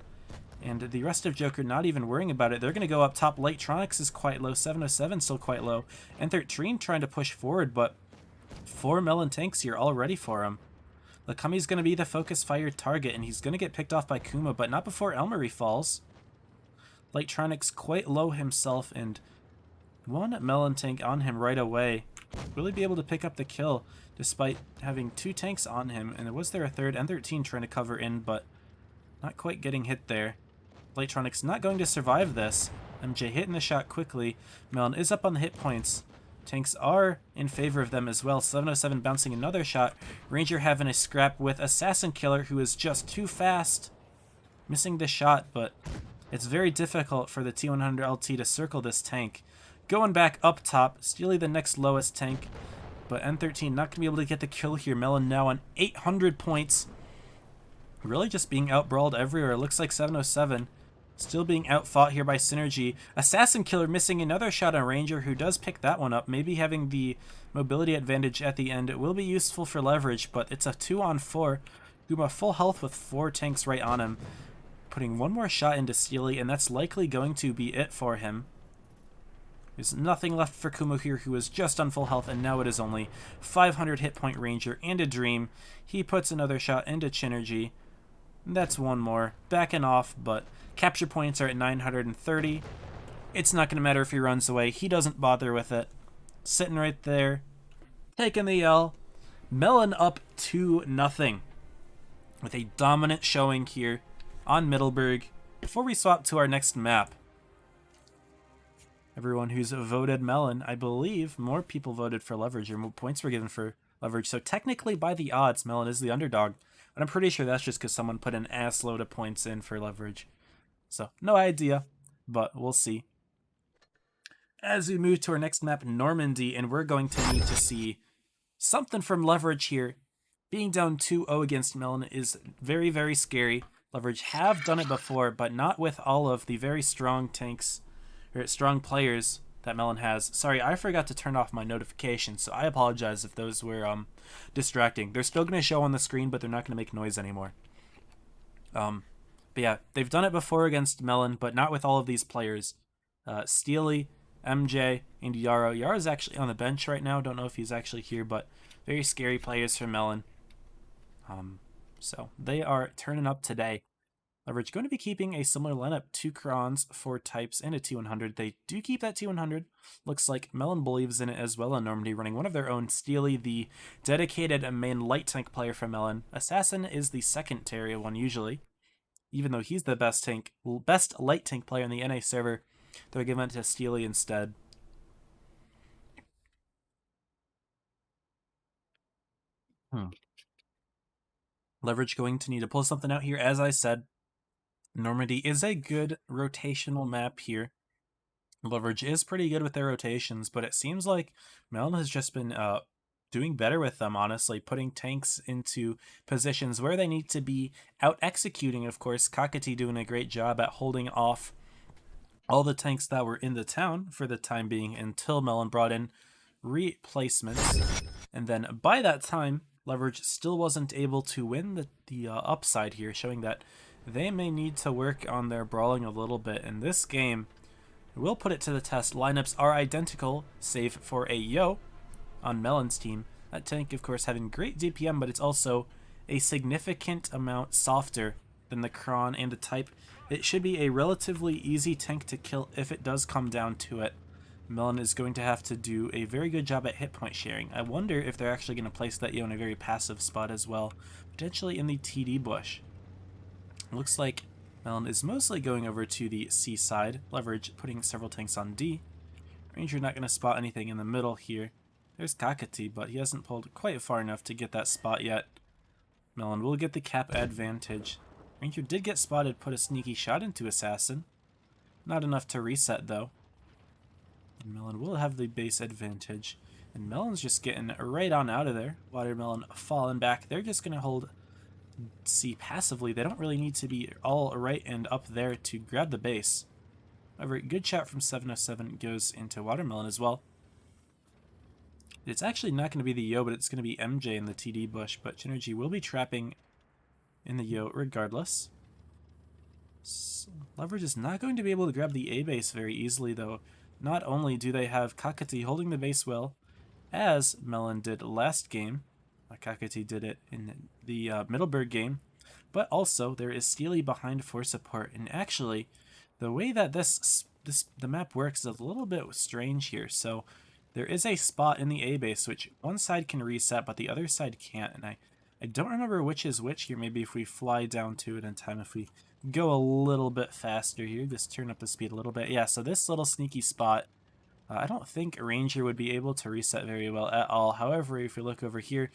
And the rest of Joker not even worrying about it. They're going to go up top. Lightronics is quite low. 707 still quite low. N13 trying to push forward, but 4 Melon tanks here all ready for him. Lakami's going to be the focus fire target, and he's going to get picked off by Kuma, but not before Elmery falls. Lightronics quite low himself, and 1 Melon tank on him right away. Really be able to pick up the kill, despite having 2 tanks on him, and was there a third? N13 trying to cover in, but not quite getting hit there. Lightronics not going to survive this. MJ hitting the shot quickly. Melon is up on the hit points. Tanks are in favor of them as well. 707 bouncing another shot. Ranger having a scrap with Assassin Killer, who is just too fast. Missing the shot, but it's very difficult for the T100 LT to circle this tank. Going back up top, Steely the next lowest tank, but N13 not going to be able to get the kill here. Melon now on 800 points. Really just being outbrawled everywhere. It looks like 707 still being outfought here by Synergy. Assassin Killer missing another shot on Ranger, who does pick that one up. Maybe having the mobility advantage at the end it will be useful for Leverage, but it's a 2-on-4. Kuma full health with 4 tanks right on him. Putting one more shot into Steely, and that's likely going to be it for him. There's nothing left for Kumo here, who is just on full health, and now it is only 500 hit point Ranger and a Dream. He puts another shot into Chinergy. That's one more. Backing off, but capture points are at 930. It's not going to matter if he runs away. He doesn't bother with it. Sitting right there, taking the L. Melon up 2-0 with a dominant showing here on Middleburg. Before we swap to our next map, everyone who's voted Melon, I believe more people voted for Leverage, or more points were given for Leverage. So technically, by the odds, Melon is the underdog. But I'm pretty sure that's just because someone put an ass load of points in for Leverage. So, no idea, but we'll see. As we move to our next map, Normandy, and we're going to need to see something from Leverage here. Being down 2-0 against Melon is very, very scary. Leverage have done it before, but not with all of the very strong tanks, or strong players that Melon has. Sorry, I forgot to turn off my notifications, so I apologize if those were distracting. They're still going to show on the screen, but they're not going to make noise anymore. But yeah, they've done it before against Melon, but not with all of these players. Steely, MJ, and Yara. Yara's actually on the bench right now. Don't know if he's actually here, but very scary players for Melon. So they are turning up today. Leverage going to be keeping a similar lineup, 2 Crons, 4 Types, and a T100. They do keep that T100. Looks like Melon believes in it as well in Normandy, running one of their own. Steely, the dedicated main light tank player for Melon. Assassin is the second Terria one usually. Even though he's the best light tank player in the NA server, they're giving it to Steely instead. Leverage going to need to pull something out here. As I said, Normandy is a good rotational map here. Leverage is pretty good with their rotations, but it seems like Melon has just been doing better with them, honestly, putting tanks into positions where they need to be, out executing, of course. Kakati doing a great job at holding off all the tanks that were in the town for the time being until Melon brought in replacements. And then by that time, Leverage still wasn't able to win the upside here, showing that they may need to work on their brawling a little bit in this game. We'll put it to the test. Lineups are identical, save for a Yo on Melon's team. That tank, of course, having great DPM, but it's also a significant amount softer than the Kron and the Type. It should be a relatively easy tank to kill if it does come down to it. Melon is going to have to do a very good job at hit point sharing. I wonder if they're actually going to place that Yo in a very passive spot as well, potentially in the TD bush. Looks like Melon is mostly going over to the C side. Leverage putting several tanks on D. Ranger not going to spot anything in the middle here. There's Kakati, but he hasn't pulled quite far enough to get that spot yet. Melon will get the cap advantage. Ranger did get spotted, put a sneaky shot into Assassin. Not enough to reset though. And Melon will have the base advantage. And Melon's just getting right on out of there. Watermelon falling back. They're just going to hold C passively. They don't really need to be all right and up there to grab the base. However, good shot from 707 goes into Watermelon as well. It's actually not going to be the Yo, but it's going to be MJ in the TD bush. But Genergy will be trapping in the Yo regardless. So Leverage is not going to be able to grab the A base very easily, though. Not only do they have Kakati holding the base well, as Melon did last game. Kakati did it in the Middleburg game. But also, there is Steely behind for support. And actually, the way that the map works is a little bit strange here. So there is a spot in the A base which one side can reset, but the other side can't. And I don't remember which is which here. Maybe if we fly down to it in time, if we go a little bit faster here, just turn up the speed a little bit. Yeah, so this little sneaky spot, I don't think Ranger would be able to reset very well at all. However, if we look over here,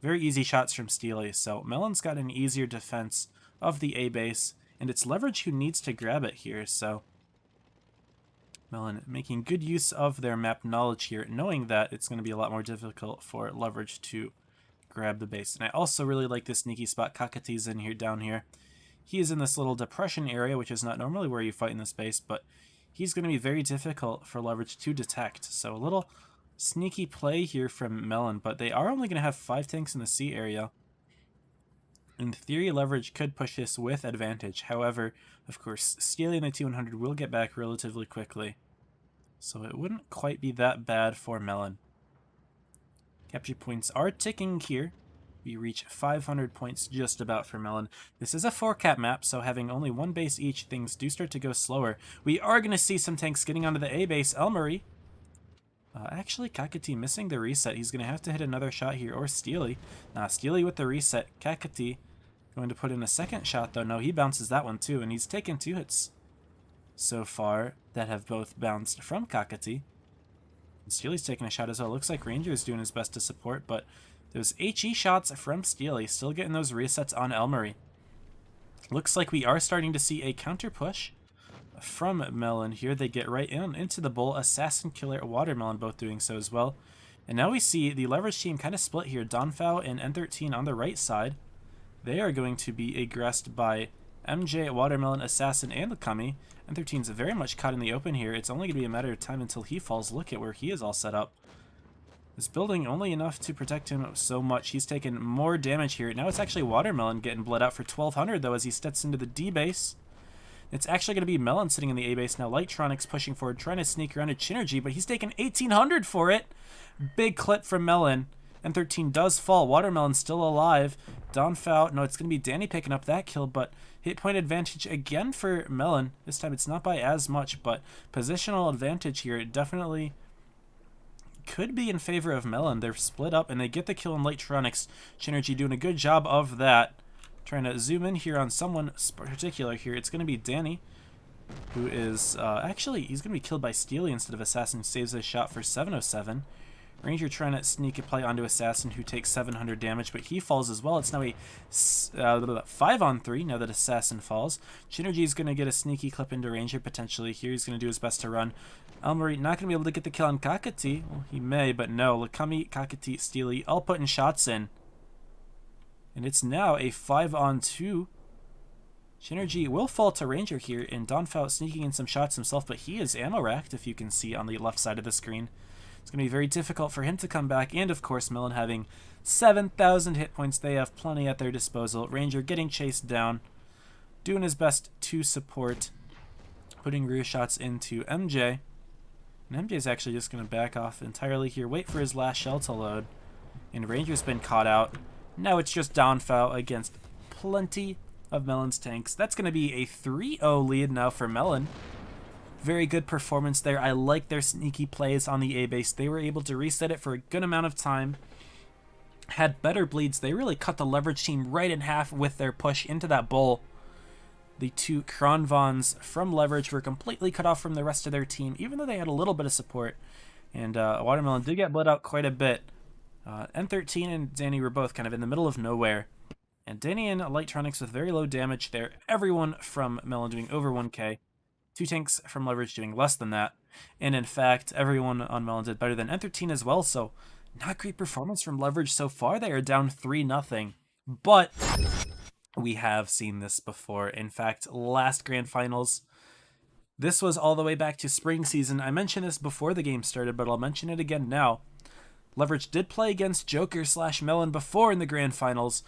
very easy shots from Steely. So Melon's got an easier defense of the A base, and it's Leverage who needs to grab it here. So Melon making good use of their map knowledge here, knowing that it's going to be a lot more difficult for Leverage to grab the base. And I also really like this sneaky spot. Kakati's in here, down here. He is in this little depression area, which is not normally where you fight in this base, but he's going to be very difficult for Leverage to detect. So a little sneaky play here from Melon, but they are only going to have 5 tanks in the C area. In theory, Leverage could push this with advantage. However, of course, stealing the T100 will get back relatively quickly. So it wouldn't quite be that bad for Melon. Capture points are ticking here. We reach 500 points just about for Melon. This is a 4-cap map, so having only 1 base each, things do start to go slower. We are going to see some tanks getting onto the A base. Elmarie. Actually, Kakati missing the reset. He's going to have to hit another shot here, or Steely. Steely with the reset. Kakati going to put in a second shot, though. No, he bounces that one, too, and he's taken 2 hits so far that have both bounced from Kakati. And Steely's taking a shot as well. Looks like Ranger is doing his best to support, but those HE shots from Steely still getting those resets on Elmarie. Looks like we are starting to see a counter push from Melon here. They get right into the bull. Assassin, Killer, Watermelon both doing so as well. And now we see the leverage team kind of split here. Donfao and N13 on the right side. They are going to be aggressed by MJ, Watermelon, Assassin, and Kami. N13's very much caught in the open here. It's only going to be a matter of time until he falls. Look at where he is all set up. This building only enough to protect him so much. He's taken more damage here. Now it's actually Watermelon getting bled out for 1200 though as he steps into the D base. It's actually going to be Melon sitting in the A base now. Lightronics pushing forward, trying to sneak around a Chinergy, but he's taken 1800 for it. Big clip from Melon. N13 does fall. Watermelon's still alive. Donfao, no, it's going to be Danny picking up that kill, but hit point advantage again for Melon. This time it's not by as much, but positional advantage here definitely could be in favor of Melon. They're split up and they get the kill in Lightronics. Chinergy doing a good job of that. Trying to zoom in here on someone particular here. It's going to be Danny, who is actually, he's going to be killed by Steely instead of Assassin, who saves his shot for 707. Ranger trying to sneak a play onto Assassin, who takes 700 damage, but he falls as well. It's now a 5-on-3 now that Assassin falls. Chinergy is going to get a sneaky clip into Ranger potentially here. He's going to do his best to run. Elmarie not going to be able to get the kill on Kakati. Well, he may, but no. Lakami, Kakati, Steely all putting shots in. And it's now a 5-on-2. Chinergy will fall to Ranger here, and Donfao sneaking in some shots himself, but he is ammo racked, if you can see on the left side of the screen. It's going to be very difficult for him to come back, and of course Melon having 7,000 hit points. They have plenty at their disposal. Ranger getting chased down, doing his best to support, putting rear shots into MJ. And MJ is actually just going to back off entirely here, wait for his last shell to load. And Ranger's been caught out. Now it's just Donfao against plenty of Melon's tanks. That's going to be a 3-0 lead now for Melon. Very good performance there. I like their sneaky plays on the A base. They were able to reset it for a good amount of time. Had better bleeds. They really cut the leverage team right in half with their push into that bowl. The two Kronvons from leverage were completely cut off from the rest of their team, even though they had a little bit of support. And Watermelon did get bled out quite a bit. N13 and Danny were both kind of in the middle of nowhere. And Danny and Lightronics with very low damage there. Everyone from Melon doing over 1k. Two tanks from leverage doing less than that. And in fact, everyone on Melon did better than N13 as well. So not great performance from leverage so far. They are down 3-0. But we have seen this before. In fact, last grand finals, this was all the way back to spring season. I mentioned this before the game started, but I'll mention it again now. Leverage did play against Joker/Melon before in the grand finals,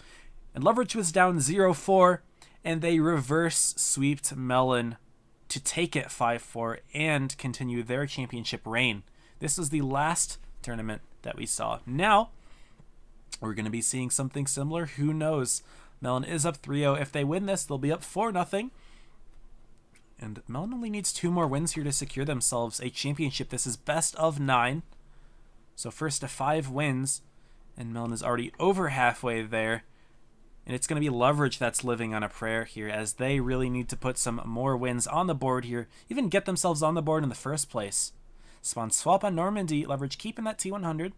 and Leverage was down 0-4, and they reverse sweeped Melon to take it 5-4 and continue their championship reign. This was the last tournament that we saw. Now, we're going to be seeing something similar. Who knows? Melon is up 3-0. If they win this, they'll be up 4-0. And Melon only needs 2 more wins here to secure themselves a championship. This is best of 9. So first to 5 wins, and Melon is already over halfway there. And it's going to be Leverage that's living on a prayer here, as they really need to put some more wins on the board here, even get themselves on the board in the first place. Spawn swap on Normandy, Leverage keeping that T100.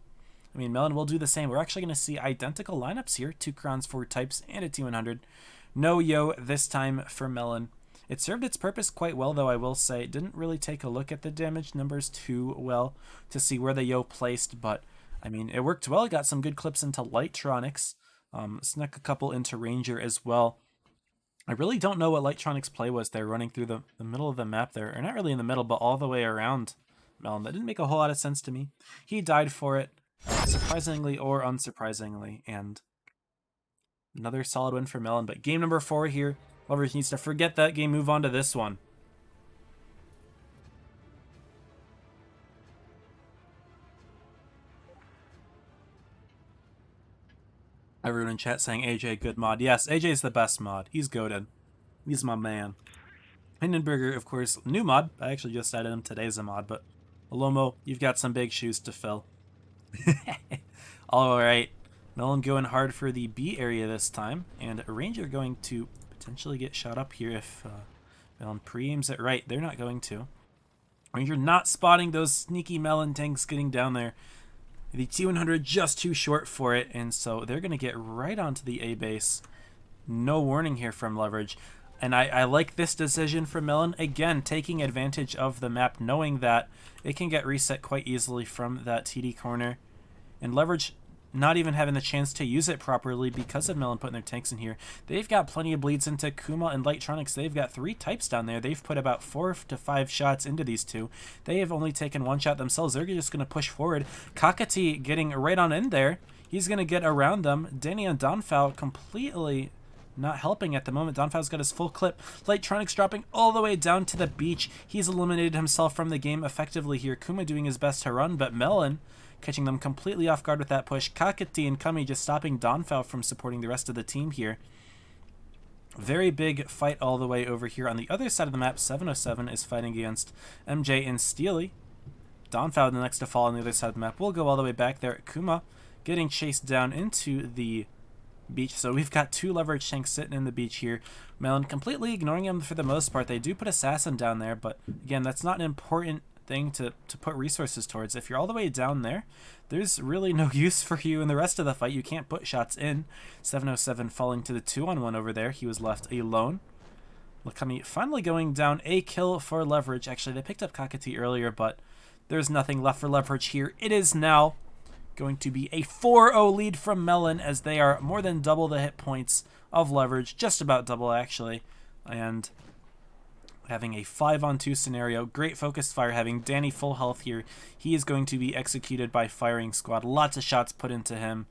I mean, Melon will do the same. We're actually going to see identical lineups here, 2 crowns, 4 types, and a T100. No Yo this time for Melon. It served its purpose quite well, though, I will say. It didn't really take a look at the damage numbers too well to see where the Yo placed, but, I mean, it worked well. It got some good clips into Lightronics. Snuck a couple into Ranger as well. I really don't know what Lightronics' play was there, running through the middle of the map there. Or not really in the middle, but all the way around Melon. That didn't make a whole lot of sense to me. He died for it, surprisingly or unsurprisingly, and another solid win for Melon. But game number 4 here. Leverage needs to forget that game, move on to this one. Everyone in chat saying AJ, good mod. Yes, AJ's the best mod. He's goated. He's my man. Hindenburger, of course, new mod. I actually just added him today as a mod, but Alomo, you've got some big shoes to fill. Alright, Melon going hard for the B area this time, and Ranger going to potentially get shot up here if Melon pre-aims it right. They're not going to. Ranger not spotting those sneaky Melon tanks getting down there. The T100 just too short for it, and so they're going to get right onto the A base. No warning here from Leverage. And I like this decision from Melon. Again, taking advantage of the map, knowing that it can get reset quite easily from that TD corner. And Leverage not even having the chance to use it properly because of Melon putting their tanks in here. They've got plenty of bleeds into Kuma and Lightronics. They've got 3 types down there. They've put about 4 to 5 shots into these two. They have only taken 1 shot themselves. They're just going to push forward. Kakati getting right on in there. He's going to get around them. Danny and Donfao completely not helping at the moment. Donfao's got his full clip. Lightronics dropping all the way down to the beach. He's eliminated himself from the game effectively here. Kuma doing his best to run, but Melon catching them completely off guard with that push. Kakati and Kami just stopping Donfao from supporting the rest of the team here. Very big fight all the way over here. On the other side of the map, 707 is fighting against MJ and Steely. Donfao the next to fall on the other side of the map. We'll go all the way back there. Kuma getting chased down into the beach. So we've got 2 Leverage tanks sitting in the beach here. Melon completely ignoring him for the most part. They do put Assassin down there, but again, that's not an important thing to put resources towards. If you're all the way down there, there's really no use for you in the rest of the fight. You can't put shots in. 707 falling to the 2-on-1 over there. He was left alone. Lakami finally going down. A kill for Leverage. Actually, they picked up Kakati earlier, but there's nothing left for Leverage here. It is now going to be a 4-0 lead from Melon, as they are more than double the hit points of Leverage. Just about double, actually. And having a 5-on-2 scenario. Great focused fire, having Danny full health here. He is going to be executed by firing squad. Lots of shots put into him.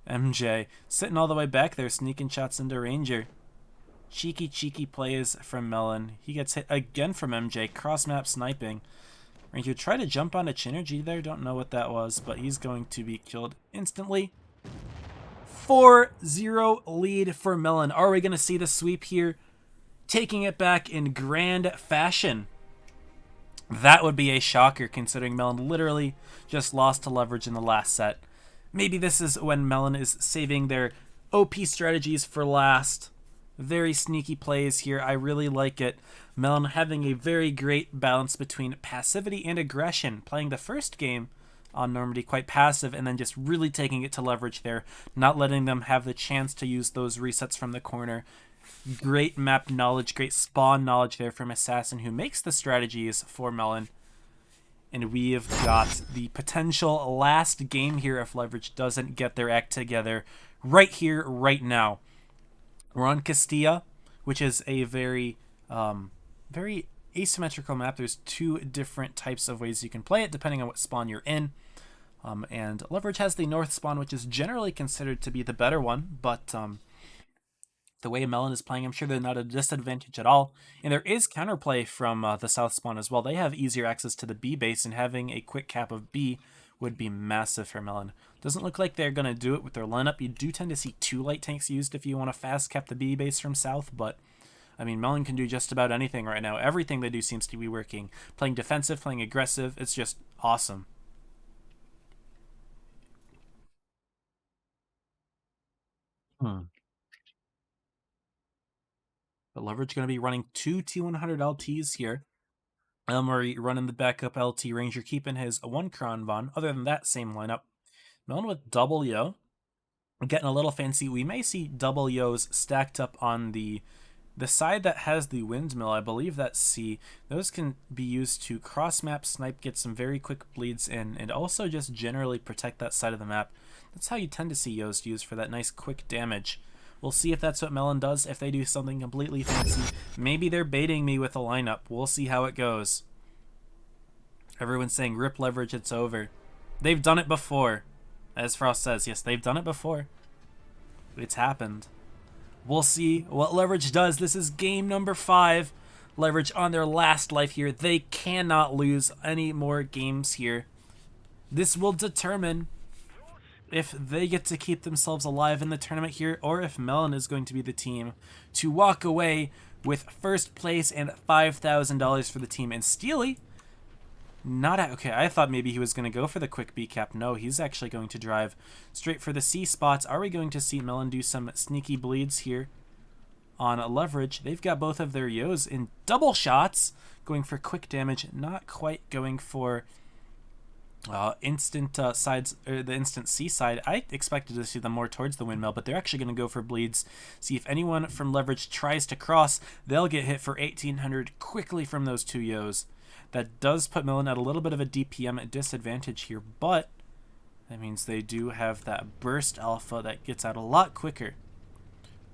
MJ sitting all the way back there, sneaking shots into Ranger. Cheeky plays from Melon. He gets hit again from MJ. Cross map sniping. Ranger tried to jump onto Chinergy there. Don't know what that was, but he's going to be killed instantly. 4-0 lead for Melon. Are we going to see the sweep here? Taking it back in grand fashion. That would be a shocker, considering Melon literally just lost to Leverage in the last set. Maybe this is when Melon is saving their OP strategies for last. Very sneaky plays here. I really like it. Melon having a very great balance between passivity and aggression. Playing the first game on Normandy quite passive, and then just really taking it to Leverage there. Not letting them have the chance to use those resets from the corner. Great map knowledge, great spawn knowledge there from Assassin, who makes the strategies for Melon. And we have got the potential last game here if Leverage doesn't get their act together right here, right now. We're on Castilla, which is a very asymmetrical map. There's 2 different types of ways you can play it, depending on what spawn you're in. And Leverage has the north spawn, which is generally considered to be the better one, but the way Melon is playing, I'm sure they're not at a disadvantage at all. And there is counterplay from the south spawn as well. They have easier access to the B base, and having a quick cap of B would be massive for Melon. Doesn't look like they're going to do it with their lineup. You do tend to see 2 light tanks used if you want to fast cap the B base from south, but I mean, Melon can do just about anything right now. Everything they do seems to be working. Playing defensive, playing aggressive, it's just awesome. But Leverage going to be running 2 T100 LTs here. Elmary running the backup LT. Ranger keeping his 1 Kron Von. Other than that, same lineup. Melon with double Yo. Getting a little fancy. We may see double Yos stacked up on the side that has the windmill. I believe that's C. Those can be used to cross-map snipe, get some very quick bleeds in, and also just generally protect that side of the map. That's how you tend to see Yos used, for that nice quick damage. We'll see if that's what Melon does. If they do something completely fancy, maybe they're baiting me with a lineup. We'll see how it goes. Everyone's saying, rip Leverage, it's over. They've done it before. As Frost says, yes, they've done it before. It's happened. We'll see what Leverage does. This is game number 5. Leverage on their last life here. They cannot lose any more games here. This will determine if they get to keep themselves alive in the tournament here, or if Melon is going to be the team to walk away with first place and $5,000 for the team. And Steely, okay, I thought maybe he was going to go for the quick B cap. No, he's actually going to drive straight for the C spots. Are we going to see Melon do some sneaky bleeds here on Leverage? They've got both of their Yos in double shots, going for quick damage, not quite going for instant sides, or the instant C side. I expected to see them more towards the windmill, but they're actually going to go for bleeds. See if anyone from Leverage tries to cross, they'll get hit for 1,800 quickly from those 2 Yos. That does put Melon at a little bit of a DPM disadvantage here, but That means they do have that burst alpha that gets out a lot quicker.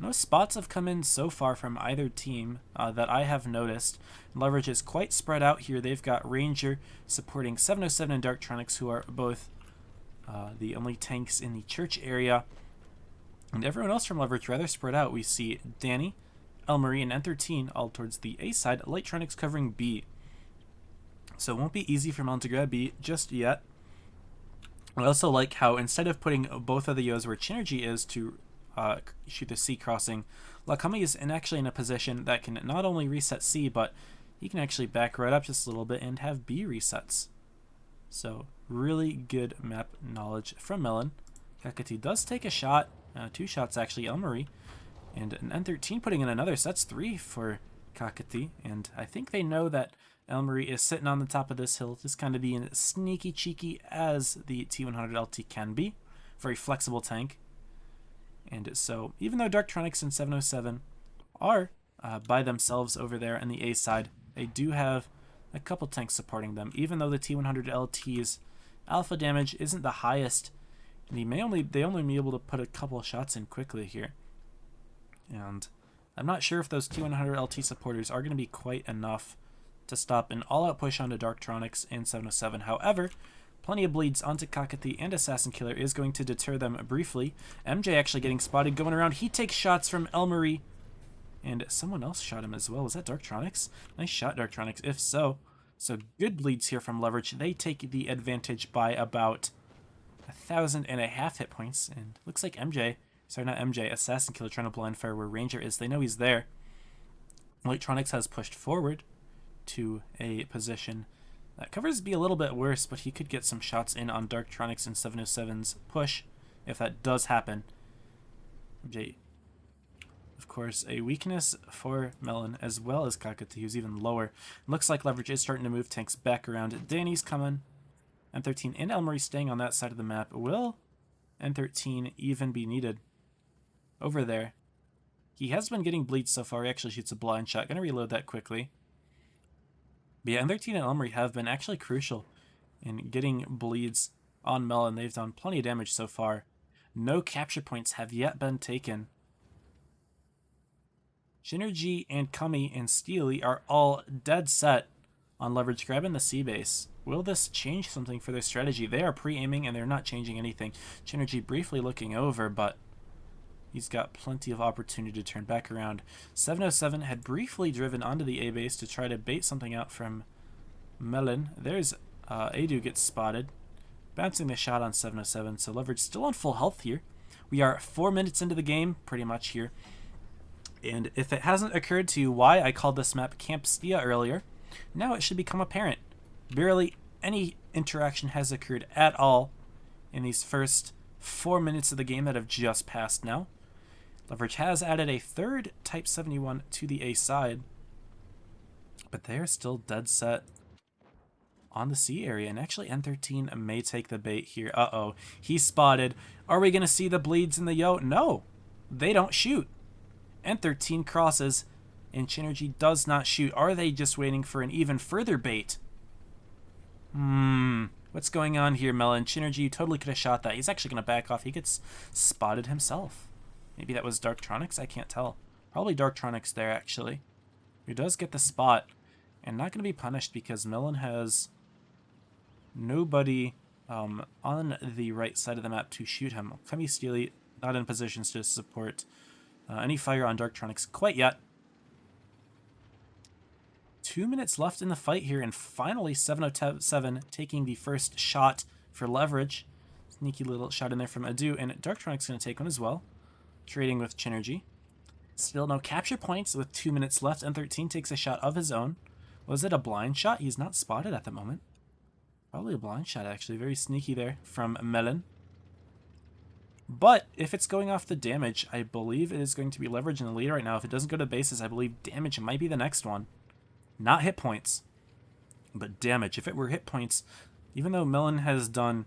No spots have come in so far from either team that I have noticed. Leverage is quite spread out here. They've got Ranger supporting 707 and Darktronics, who are both the only tanks in the church area. And everyone else from Leverage rather spread out. We see Danny, Elmarie, and N13 all towards the A side. Lightronics covering B. So it won't be easy for Melon to grab B just yet. I also like how instead of putting both of the Yos where Chinergy is to shoot the C crossing, Lakami is actually in a position that can not only reset C, but he can actually back right up just a little bit and have B resets. So really good map knowledge from Melon. Kakati does take a shot, 2 shots actually, Elmarie, and an N13 putting in another, so that's 3 for Kakati, and I think they know that Elmarie is sitting on the top of this hill, just kind of being sneaky cheeky as the T100 LT can be. Very flexible tank. And so, even though Darktronics and 707 are by themselves over there on the A side, they do have a couple tanks supporting them. Even though the T100 LT's alpha damage isn't the highest, they only be able to put a couple of shots in quickly here. And I'm not sure if those T100 LT supporters are going to be quite enough to stop an all-out push onto Darktronics and 707. However, plenty of bleeds onto Kakati and Assassin Killer is going to deter them briefly. MJ actually getting spotted going around. He takes shots from Elmarie, and someone else shot him as well. Was that Darktronics? Nice shot, Darktronics, if so. So good bleeds here from Leverage. They take the advantage by about 1,500 hit points, and looks like MJ, sorry, not MJ, Assassin Killer trying to blind fire where Ranger is. They know he's there. Lightronics has pushed forward to a position that covers B a little bit worse, but he could get some shots in on Darktronics and 707's push if that does happen. MJ, of course, a weakness for Melon as well as Kakati, who's even lower. Looks like Leverage is starting to move tanks back around. Danny's coming. N13 and Elmarie staying on that side of the map. Will N13 even be needed over there? He has been getting bleeds so far. He actually shoots a blind shot. Gonna reload that quickly. But yeah, N13 and Elmarie have been actually crucial in getting bleeds on Melon. They've done plenty of damage so far. No capture points have yet been taken. Shinergy and Kami and Steely are all dead set on Leverage grabbing the C base. Will this change something for their strategy? They are pre-aiming and they're not changing anything. Shinergy briefly looking over, but he's got plenty of opportunity to turn back around. 707 had briefly driven onto the A base to try to bait something out from Melon. There's Adu gets spotted, bouncing the shot on 707, so Leverage still on full health here. We are 4 minutes into the game, pretty much here. And if it hasn't occurred to you why I called this map Camp Stia earlier, now it should become apparent. Barely any interaction has occurred at all in these first 4 minutes of the game that have just passed now. Leverage has added a third Type 71 to the A side, but they are still dead set on the C area, and actually N13 may take the bait here. Uh-oh, he's spotted. Are we going to see the bleeds in the Yo? No, they don't shoot. N13 crosses, and Chinergy does not shoot. Are they just waiting for an even further bait? What's going on here, Melon? Chinergy totally could have shot that. He's actually going to back off. He gets spotted himself. Maybe that was Darktronics? I can't tell. Probably Darktronics there, actually. Who does get the spot, and not going to be punished because Melon has nobody on the right side of the map to shoot him. Kami Steely not in positions to support any fire on Darktronics quite yet. 2 minutes left in the fight here, and finally 707 taking the first shot for Leverage. Sneaky little shot in there from Adu, and Darktronics going to take one as well, trading with Chinergy. Still no capture points with 2 minutes left. N13 takes a shot of his own. Was it a blind shot? He's not spotted at the moment. Probably a blind shot, actually. Very sneaky there from Melon. But if it's going off the damage, I believe it is going to be Leverage in the lead right now. If it doesn't go to bases, I believe damage might be the next one. Not hit points, but damage. If it were hit points, even though Melon has done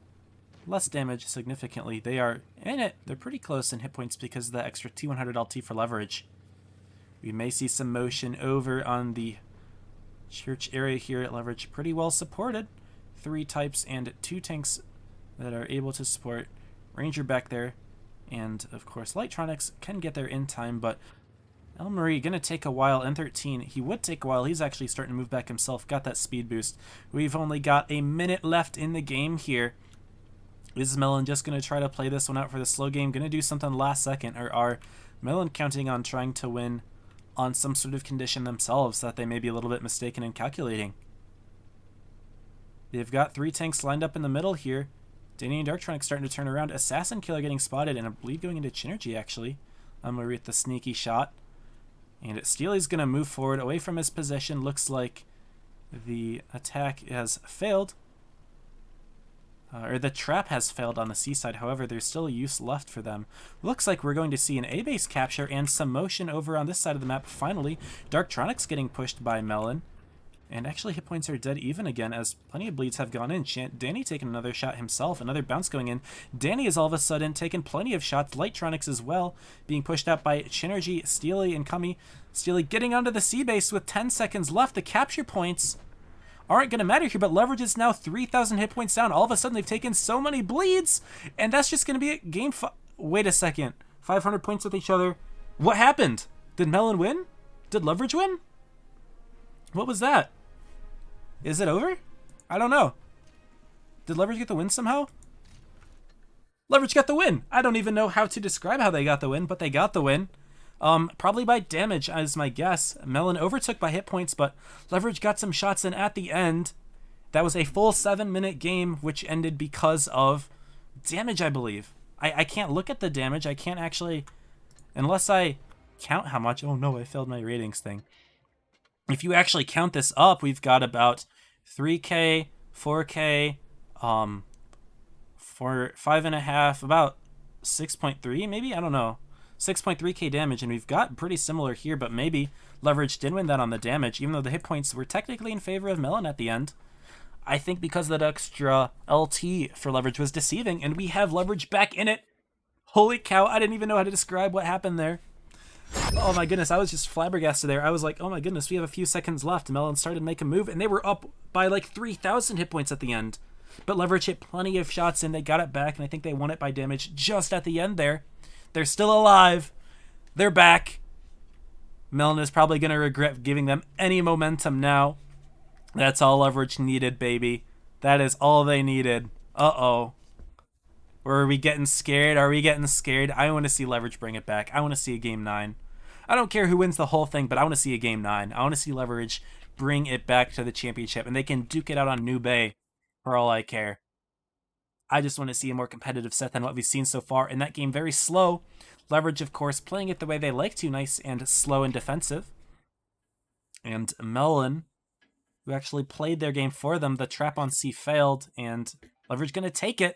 less damage significantly, they are in it. They're pretty close in hit points because of the extra T100 LT for Leverage. We may see some motion over on the church area here at Leverage. Pretty well supported. 3 types and 2 tanks that are able to support Ranger back there. And, of course, Lightronics can get there in time, but El Marie going to take a while. N13, he would take a while. He's actually starting to move back himself. Got that speed boost. We've only got a minute left in the game here. Is Melon just going to try to play this one out for the slow game? Going to do something last second? Or are Melon counting on trying to win on some sort of condition themselves that they may be a little bit mistaken in calculating? They've got 3 tanks lined up in the middle here. Danny and Darktronic starting to turn around. Assassin Killer getting spotted, and a bleed going into Chinergy, actually. Marie with the sneaky shot. And Steely's going to move forward away from his position. Looks like the attack has failed. Or the trap has failed on the seaside. However, there's still a use left for them. Looks like we're going to see an A-base capture and some motion over on this side of the map. Finally, Darktronics getting pushed by Melon. And actually, hit points are dead even again as plenty of bleeds have gone in. Danny taking another shot himself. Another bounce going in. Danny is all of a sudden taking plenty of shots. Lightronics as well, being pushed out by Chinergy, Steely, and Kami. Steely getting onto the C-base with 10 seconds left. The capture points aren't going to matter here, but Leverage is now 3,000 hit points down. All of a sudden, they've taken so many bleeds, and that's just going to be a game. Wait a second. 500 points with each other. What happened? Did Melon win? Did Leverage win? What was that? Is it over? I don't know. Did Leverage get the win somehow? Leverage got the win. I don't even know how to describe how they got the win, but they got the win. Probably by damage is my guess. Melon overtook by hit points, but Leverage got some shots in at the end. That was a full 7-minute game, which ended because of damage, I believe. I can't look at the damage. I can't actually, unless I count how much. Oh no, I failed my ratings thing. If you actually count this up, we've got about 3K, 4K, for 5.5, about 6.3 maybe? I don't know. 6.3k damage, and we've got pretty similar here, but maybe Leverage did win that on the damage, even though the hit points were technically in favor of Melon at the end. I think because that extra LT for Leverage was deceiving, and we have Leverage back in it. Holy cow, I didn't even know how to describe what happened there. Oh my goodness, I was just flabbergasted there. I was like, oh my goodness, we have a few seconds left. Melon started to make a move, and they were up by like 3,000 hit points at the end. But Leverage hit plenty of shots, and they got it back, and I think they won it by damage just at the end there. They're still alive. They're back. Melon is probably going to regret giving them any momentum now. That's all Leverage needed, baby. That is all they needed. Uh-oh. Or are we getting scared? Are we getting scared? I want to see Leverage bring it back. I want to see a Game 9. I don't care who wins the whole thing, but I want to see a Game 9. I want to see Leverage bring it back to the championship, and they can duke it out on New Bay for all I care. I just want to see a more competitive set than what we've seen so far. In that game, very slow. Leverage, of course, playing it the way they like to, nice and slow and defensive. And Melon, who actually played their game for them, the trap on C failed, and Leverage going to take it.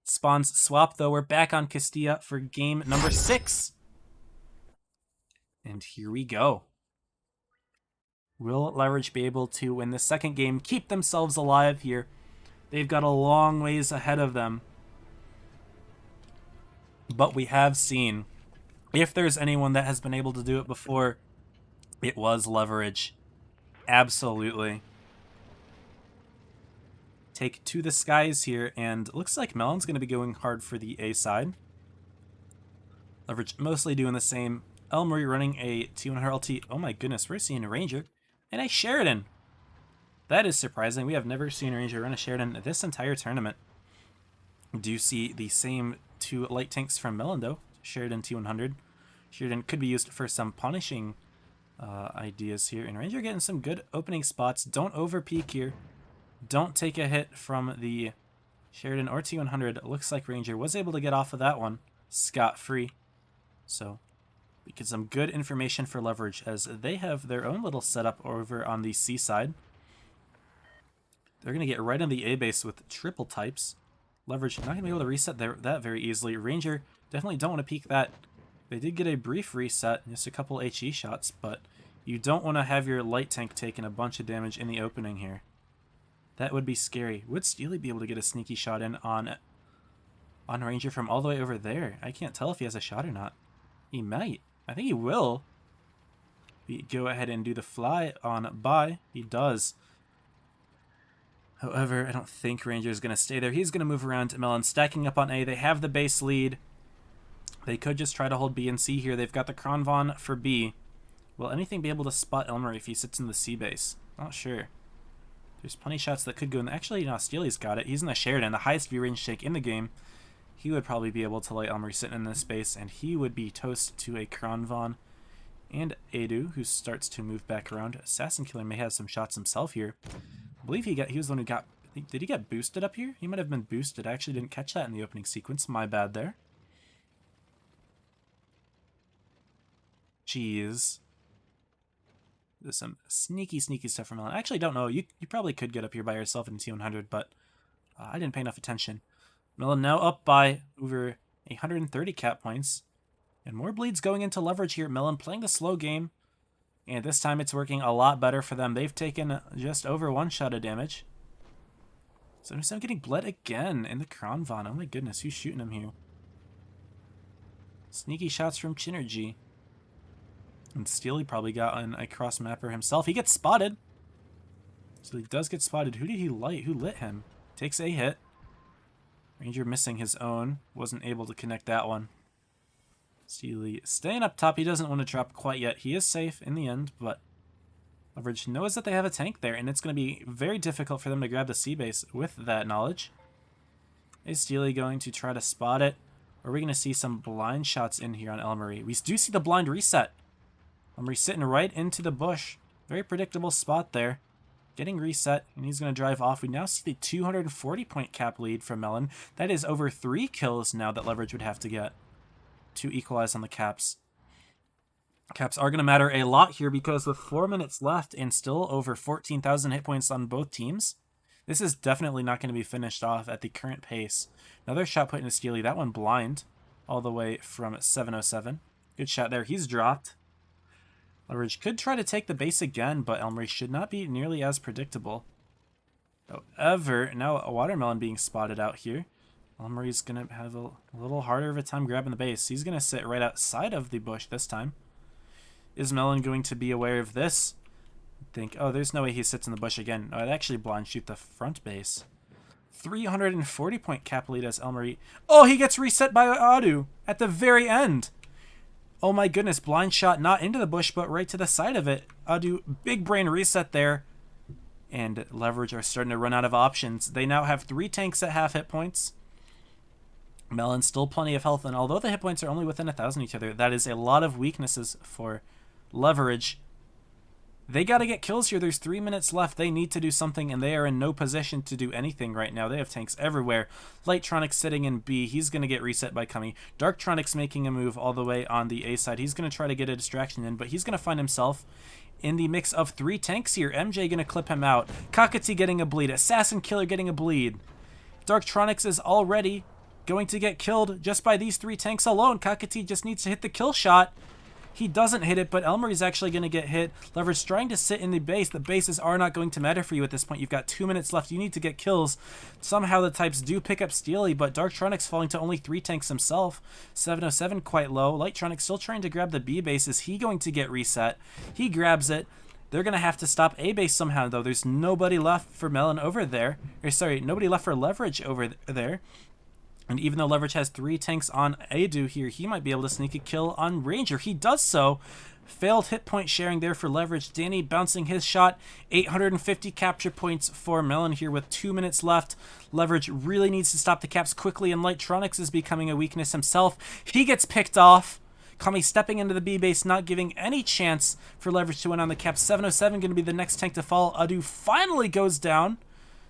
Spawns swap, though. We're back on Castilla for game number 6. And here we go. Will Leverage be able to win the second game, keep themselves alive here? They've got a long ways ahead of them. But we have seen, if there's anyone that has been able to do it before, it was Leverage. Absolutely. Take to the skies here, and looks like Melon's going to be going hard for the A side. Leverage mostly doing the same. El Marie running a T100 LT. Oh my goodness, we're seeing a Ranger and a Sheridan. That is surprising. We have never seen a Ranger run a Sheridan this entire tournament. Do you see the same 2 light tanks from Melon, though? Sheridan T100. Sheridan could be used for some punishing ideas here. And Ranger getting some good opening spots. Don't over-peak here. Don't take a hit from the Sheridan or T100. Looks like Ranger was able to get off of that one scot-free. So we get some good information for Leverage as they have their own little setup over on the C side. They're going to get right on the A base with triple types. Leverage not going to be able to reset that very easily. Ranger definitely don't want to peek that. They did get a brief reset, just a couple HE shots, but you don't want to have your light tank taking a bunch of damage in the opening here. That would be scary. Would Steely be able to get a sneaky shot in on Ranger from all the way over there? I can't tell if he has a shot or not. He might. I think he will. Go ahead and do the fly on by. He does. However, I don't think Ranger is going to stay there. He's going to move around. Melon stacking up on A. They have the base lead. They could just try to hold B and C here. They've got the Kronvon for B. Will anything be able to spot Elmer if he sits in the C base? Not sure. There's plenty of shots that could go in. Actually, no, Steely's got it. He's in the Sheridan, the highest view range take in the game. He would probably be able to light Elmer sitting in this space, and he would be toast to a Kronvon and Adu, who starts to move back around. Assassin Killer may have some shots himself here. I believe he was the one who got... Did he get boosted up here? He might have been boosted. I actually didn't catch that in the opening sequence. My bad there. Jeez. There's some sneaky stuff from Melon. I actually don't know. You probably could get up here by yourself in T100, but I didn't pay enough attention. Melon now up by over 130 cap points. And more bleeds going into leverage here. Melon playing the slow game. And this time it's working a lot better for them. They've taken just over one shot of damage. So I'm getting bled again in the Kronvon. Oh my goodness, who's shooting him here? Sneaky shots from Chinergy. And Steely probably got a cross mapper himself. He gets spotted. So he does get spotted. Who did he light? Who lit him? Takes a hit. Ranger missing his own. Wasn't able to connect that one. Steely staying up top. He doesn't want to drop quite yet. He is safe in the end, but Leverage knows that they have a tank there, and it's going to be very difficult for them to grab the C base with that knowledge. Is Steely going to try to spot it? Or are we going to see some blind shots in here on Elmarie? We do see the blind reset. Elmarie sitting right into the bush. Very predictable spot there. Getting reset, and he's going to drive off. We now see the 240 point cap lead from Melon. That is over 3 kills now that Leverage would have to get to equalize on the caps. Caps are going to matter a lot here because with 4 minutes left and still over 14,000 hit points on both teams, this is definitely not going to be finished off at the current pace. Another shot put into Steely. That one blind all the way from 707. Good shot there. He's dropped. Leverage could try to take the base again, but Elmarie should not be nearly as predictable. However, now a Watermelon being spotted out here. Elmarie's going to have a little harder of a time grabbing the base. He's going to sit right outside of the bush this time. Is Melon going to be aware of this? Think, oh, there's no way he sits in the bush again. No, I'd actually blind shoot the front base. 340 point cap lead as Elmarie. Oh, he gets reset by Adu at the very end. Oh my goodness, blind shot not into the bush, but right to the side of it. Adu, big brain reset there. And Leverage are starting to run out of options. They now have 3 tanks at half hit points. Melon still plenty of health, and although the hit points are only within 1,000 each other, that is a lot of weaknesses for Leverage. They got to get kills here. There's 3 minutes left. They need to do something, and they are in no position to do anything right now. They have tanks everywhere. Lightronix sitting in B. He's going to get reset by Kami. Darktronix making a move all the way on the A side. He's going to try to get a distraction in, but he's going to find himself in the mix of 3 tanks here. MJ going to clip him out. Kakati getting a bleed. Assassin Killer getting a bleed. Darktronix is already going to get killed just by these 3 tanks alone. Kakati just needs to hit the kill shot. He doesn't hit it, but Elmarie's actually going to get hit. Leverage trying to sit in the base. The bases are not going to matter for you at this point. You've got 2 minutes left. You need to get kills. Somehow the types do pick up Steely, but Darktronix falling to only 3 tanks himself. 707 quite low. Lightronix still trying to grab the B base. Is he going to get reset? He grabs it. They're going to have to stop A base somehow, though. There's nobody left for Melon over there. Or sorry, nobody left for Leverage over there. And even though Leverage has 3 tanks on Adu here, he might be able to sneak a kill on Ranger. He does so. Failed hit point sharing there for Leverage. Danny bouncing his shot. 850 capture points for Melon here with 2 minutes left. Leverage really needs to stop the caps quickly, and Lightronix is becoming a weakness himself. He gets picked off. Kami stepping into the B base, not giving any chance for Leverage to win on the caps. 707 going to be the next tank to fall. Adu finally goes down.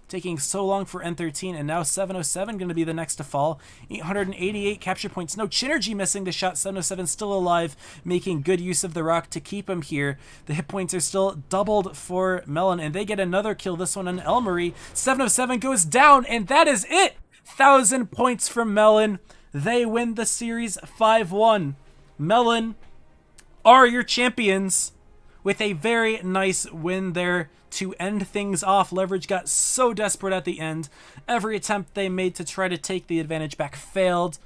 Taking so long for N13, and now 707 going to be the next to fall. 888 capture points. No, Chinergy missing the shot. 707 still alive, making good use of the rock to keep him here. The hit points are still doubled for Melon, and they get another kill, this one on Elmarie. 707 goes down, and that is it! 1,000 points from Melon. They win the series 5-1. Melon are your champions with a very nice win there to end things off. Leverage got so desperate at the end. Every attempt they made to try to take the advantage back failed.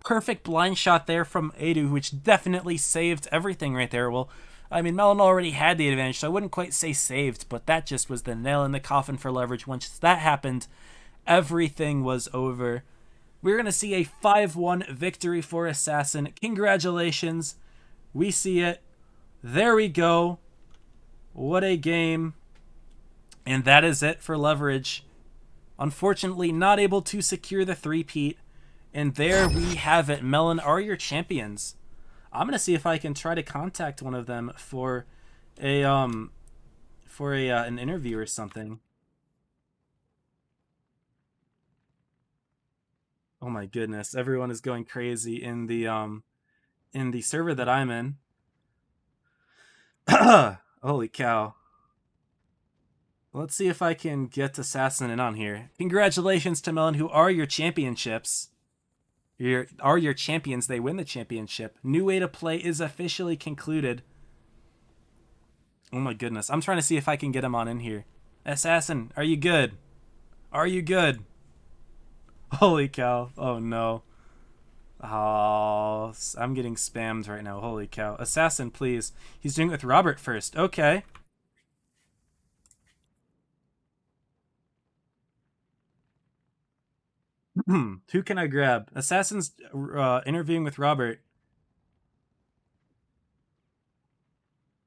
Perfect blind shot there from Adu, which definitely saved everything right there. Well, I mean, Melon already had the advantage, so I wouldn't quite say saved, but that just was the nail in the coffin for Leverage. Once that happened, everything was over. We're going to see a 5-1 victory for Assassin. Congratulations. We see it. There we go. What a game. And that is it for Leverage. Unfortunately, not able to secure the three-peat. And there we have it. Melon are your champions. I'm gonna see if I can try to contact one of them for a an interview or something. Oh my goodness, everyone is going crazy in the server that I'm in. Holy cow. Let's see if I can get Assassin in on here. Congratulations to Melon, who are your championships. Are your champions. They win the championship. New way to play is officially concluded. Oh my goodness. I'm trying to see if I can get him on in here. Assassin, are you good? Are you good? Holy cow. Oh no. Oh, I'm getting spammed right now. Holy cow. Assassin, please. He's doing it with Robert first. Okay. Who can I grab? Assassin's interviewing with Robert.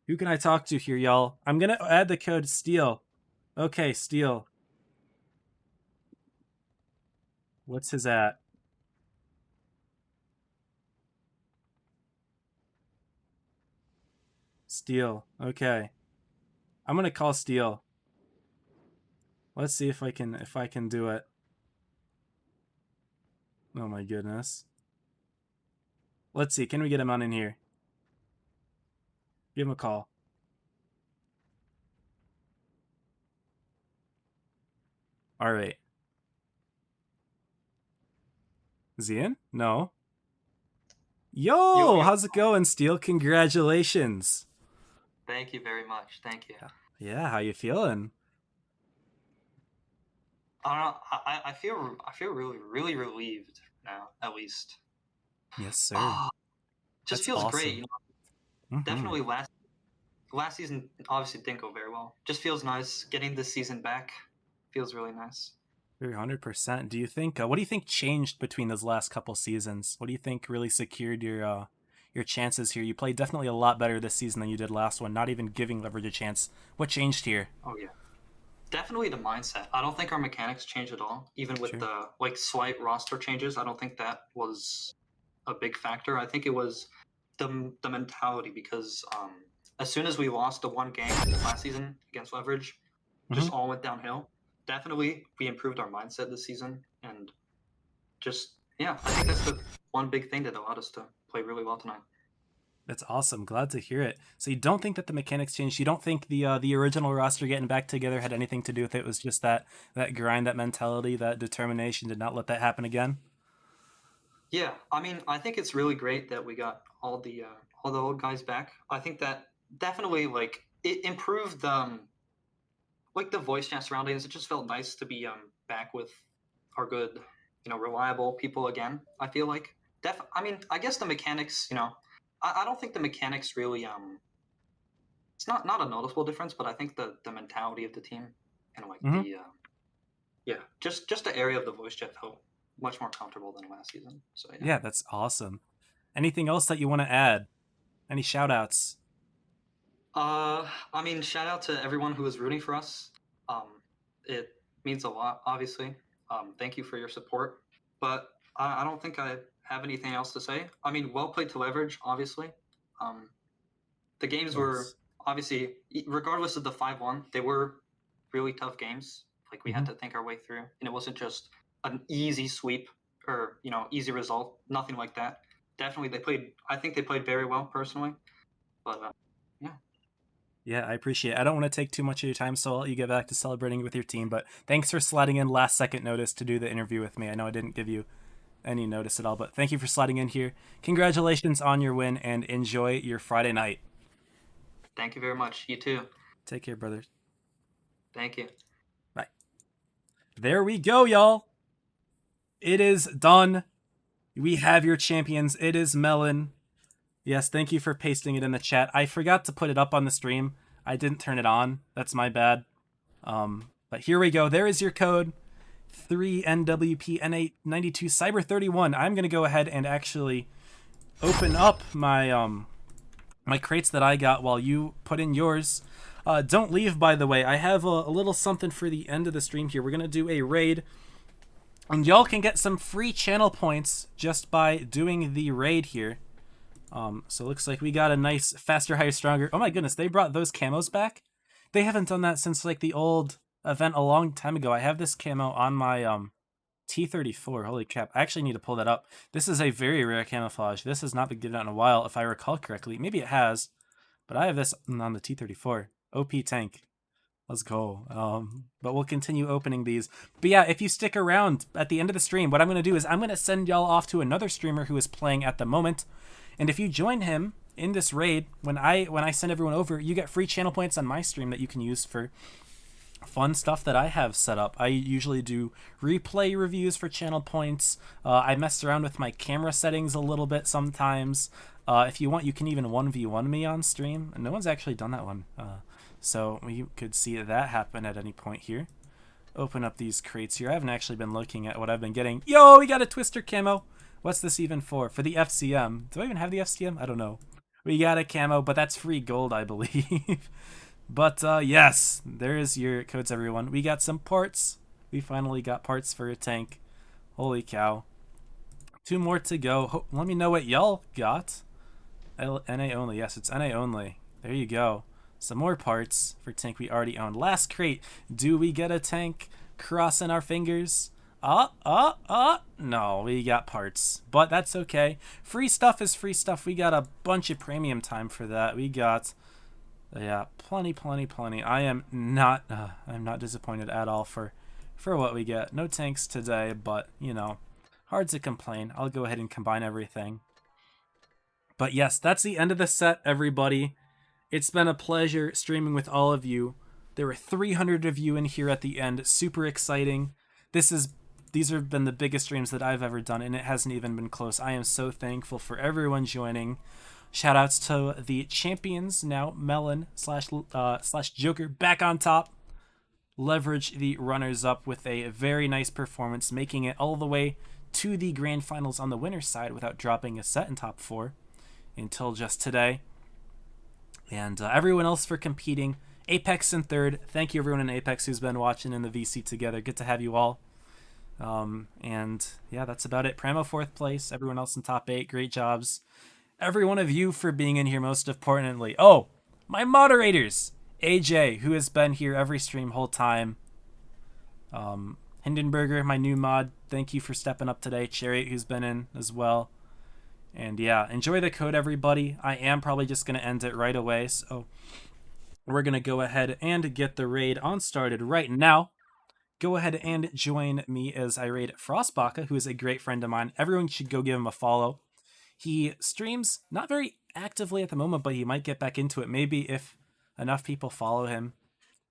Who can I talk to here, y'all? I'm gonna add the code Steel. Okay, Steel. What's his at? Steel. Okay. I'm gonna call Steel. Let's see if I can do it. Oh my goodness. Let's see. Can we get him on in here? Give him a call. All right. Zian? No. Yo, how's it going, Steel? Congratulations. Thank you very much. Thank you. Yeah, how you feeling? I don't know. I feel really relieved now, at least. Yes, sir. Just That's feels awesome. great. You know? Definitely last season obviously didn't go very well. Just feels nice getting this season back. Feels really nice. 100%. Do you think? What do you think changed between those last couple seasons? What do you think really secured your chances here? You played definitely a lot better this season than you did last one. Not even giving Leverage a chance. What changed here? Oh yeah, definitely the mindset. I don't think our mechanics changed at all. Even with the slight roster changes, I don't think that was a big factor. I think it was the mentality because as soon as we lost the one game last season against Leverage, just all went downhill. Definitely, we improved our mindset this season, and just I think that's the one big thing that allowed us to play really well tonight. That's awesome. Glad to hear it. So you don't think that the mechanics changed? You don't think the original roster getting back together had anything to do with it? It was just that grind, that mentality, that determination to not let that happen again? Yeah, I mean, I think it's really great that we got all the old guys back. I think that definitely it improved the voice chat surroundings. It just felt nice to be back with our good, reliable people again. I feel like I mean, I guess the mechanics, I don't think the mechanics really it's not a noticeable difference, but I think the mentality of the team and just the area of the voice chat felt much more comfortable than last season. So yeah, that's awesome. Anything else that you want to add? Any shout outs? I mean, shout out to everyone who was rooting for us. It means a lot, obviously. Thank you for your support. But I don't think I have anything else to say. I mean, well played to Leverage, obviously. The games were obviously, regardless of the 5-1, they were really tough games. Like we had to think our way through, and it wasn't just an easy sweep or easy result. Nothing like that. Definitely, they played. I think they played very well personally. But yeah. Yeah, I appreciate it. I don't want to take too much of your time, so I'll let you get back to celebrating with your team. But thanks for sliding in last second notice to do the interview with me. I know I didn't give you any notice at all, but thank you for sliding in here. Congratulations on your win and enjoy your Friday night. Thank you very much. You too. Take care, brothers. Thank you. Bye. There we go, y'all. It is done. We have your champions. It is Melon. Yes, thank you for pasting it in the chat. I forgot to put it up on the stream. I didn't turn it on. That's my bad. But here we go. There is your code. 3NWPN892 Cyber 31. I'm gonna go ahead and actually open up my my crates that I got while you put in yours. Don't leave, by the way. I have a little something for the end of the stream here. We're gonna do a raid, and y'all can get some free channel points just by doing the raid here. So it looks like we got a nice faster, higher, stronger. Oh my goodness, they brought those camos back. They haven't done that since like the old event a long time ago. I have this camo on my T34. Holy crap. I actually need to pull that up. This is a very rare camouflage. This has not been given out in a while, if I recall correctly. Maybe it has, but I have this on the T34. OP tank. Let's go. But we'll continue opening these. But yeah, if you stick around at the end of the stream, what I'm going to do is I'm going to send y'all off to another streamer who is playing at the moment. And if you join him in this raid, when I send everyone over, you get free channel points on my stream that you can use for fun stuff that I have set up. I usually do replay reviews for channel points. I mess around with my camera settings a little bit sometimes. If you want, you can even 1v1 me on stream. And no one's actually done that one. So we could see that happen at any point here. Open up these crates here. I haven't actually been looking at what I've been getting. Yo, we got a Twister camo. What's this even for? For the FCM. Do I even have the FCM? I don't know. We got a camo, but that's free gold, I believe. But yes, there's your codes, everyone. We got some parts. We finally got parts for a tank. Holy cow. 2 more to go. Let me know what y'all got. NA only. Yes, it's NA only. There you go. Some more parts for tank we already own. Last crate. Do we get a tank? Crossing our fingers. No, we got parts. But that's okay. Free stuff is free stuff. We got a bunch of premium time for that. We got... yeah, plenty. I'm not disappointed at all for what we get. No tanks today, but, you know, hard to complain. I'll go ahead and combine everything. But yes, that's the end of the set, everybody. It's been a pleasure streaming with all of you. There were 300 of you in here at the end. Super exciting. These have been the biggest streams that I've ever done, and it hasn't even been close. I am so thankful for everyone joining. Shoutouts to the champions now, Melon slash Joker back on top. Leverage the runners up with a very nice performance, making it all the way to the grand finals on the winner's side without dropping a set in top 4 until just today. And everyone else for competing. Apex in 3rd. Thank you everyone in Apex who's been watching in the VC together. Good to have you all. And yeah, that's about it. Pramo 4th place. Everyone else in top 8. Great jobs. Every one of you for being in here, most importantly. Oh, my moderators. AJ, who has been here every stream whole time. Hindenburger, my new mod. Thank you for stepping up today. Chariot, who's been in as well. And yeah, enjoy the code, everybody. I am probably just going to end it right away. So we're going to go ahead and get the raid on started right now. Go ahead and join me as I raid Frostbaka, who is a great friend of mine. Everyone should go give him a follow. He streams not very actively at the moment, but he might get back into it. Maybe if enough people follow him,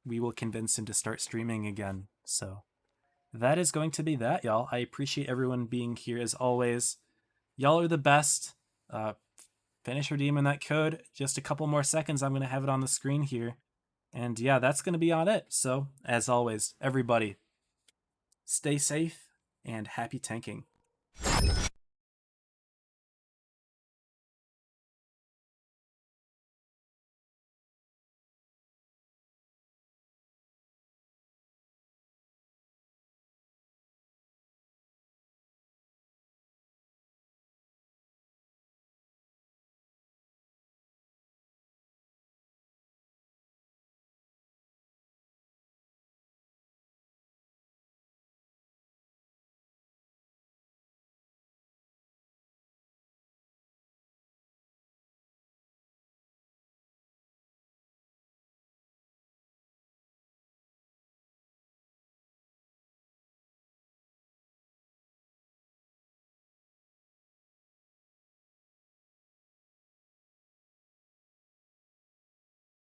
we will convince him to start streaming again. So that is going to be that, y'all. I appreciate everyone being here as always. Y'all are the best. Finish redeeming that code. Just a couple more seconds. I'm going to have it on the screen here. And yeah, that's going to be on it. So as always, everybody, stay safe and happy tanking.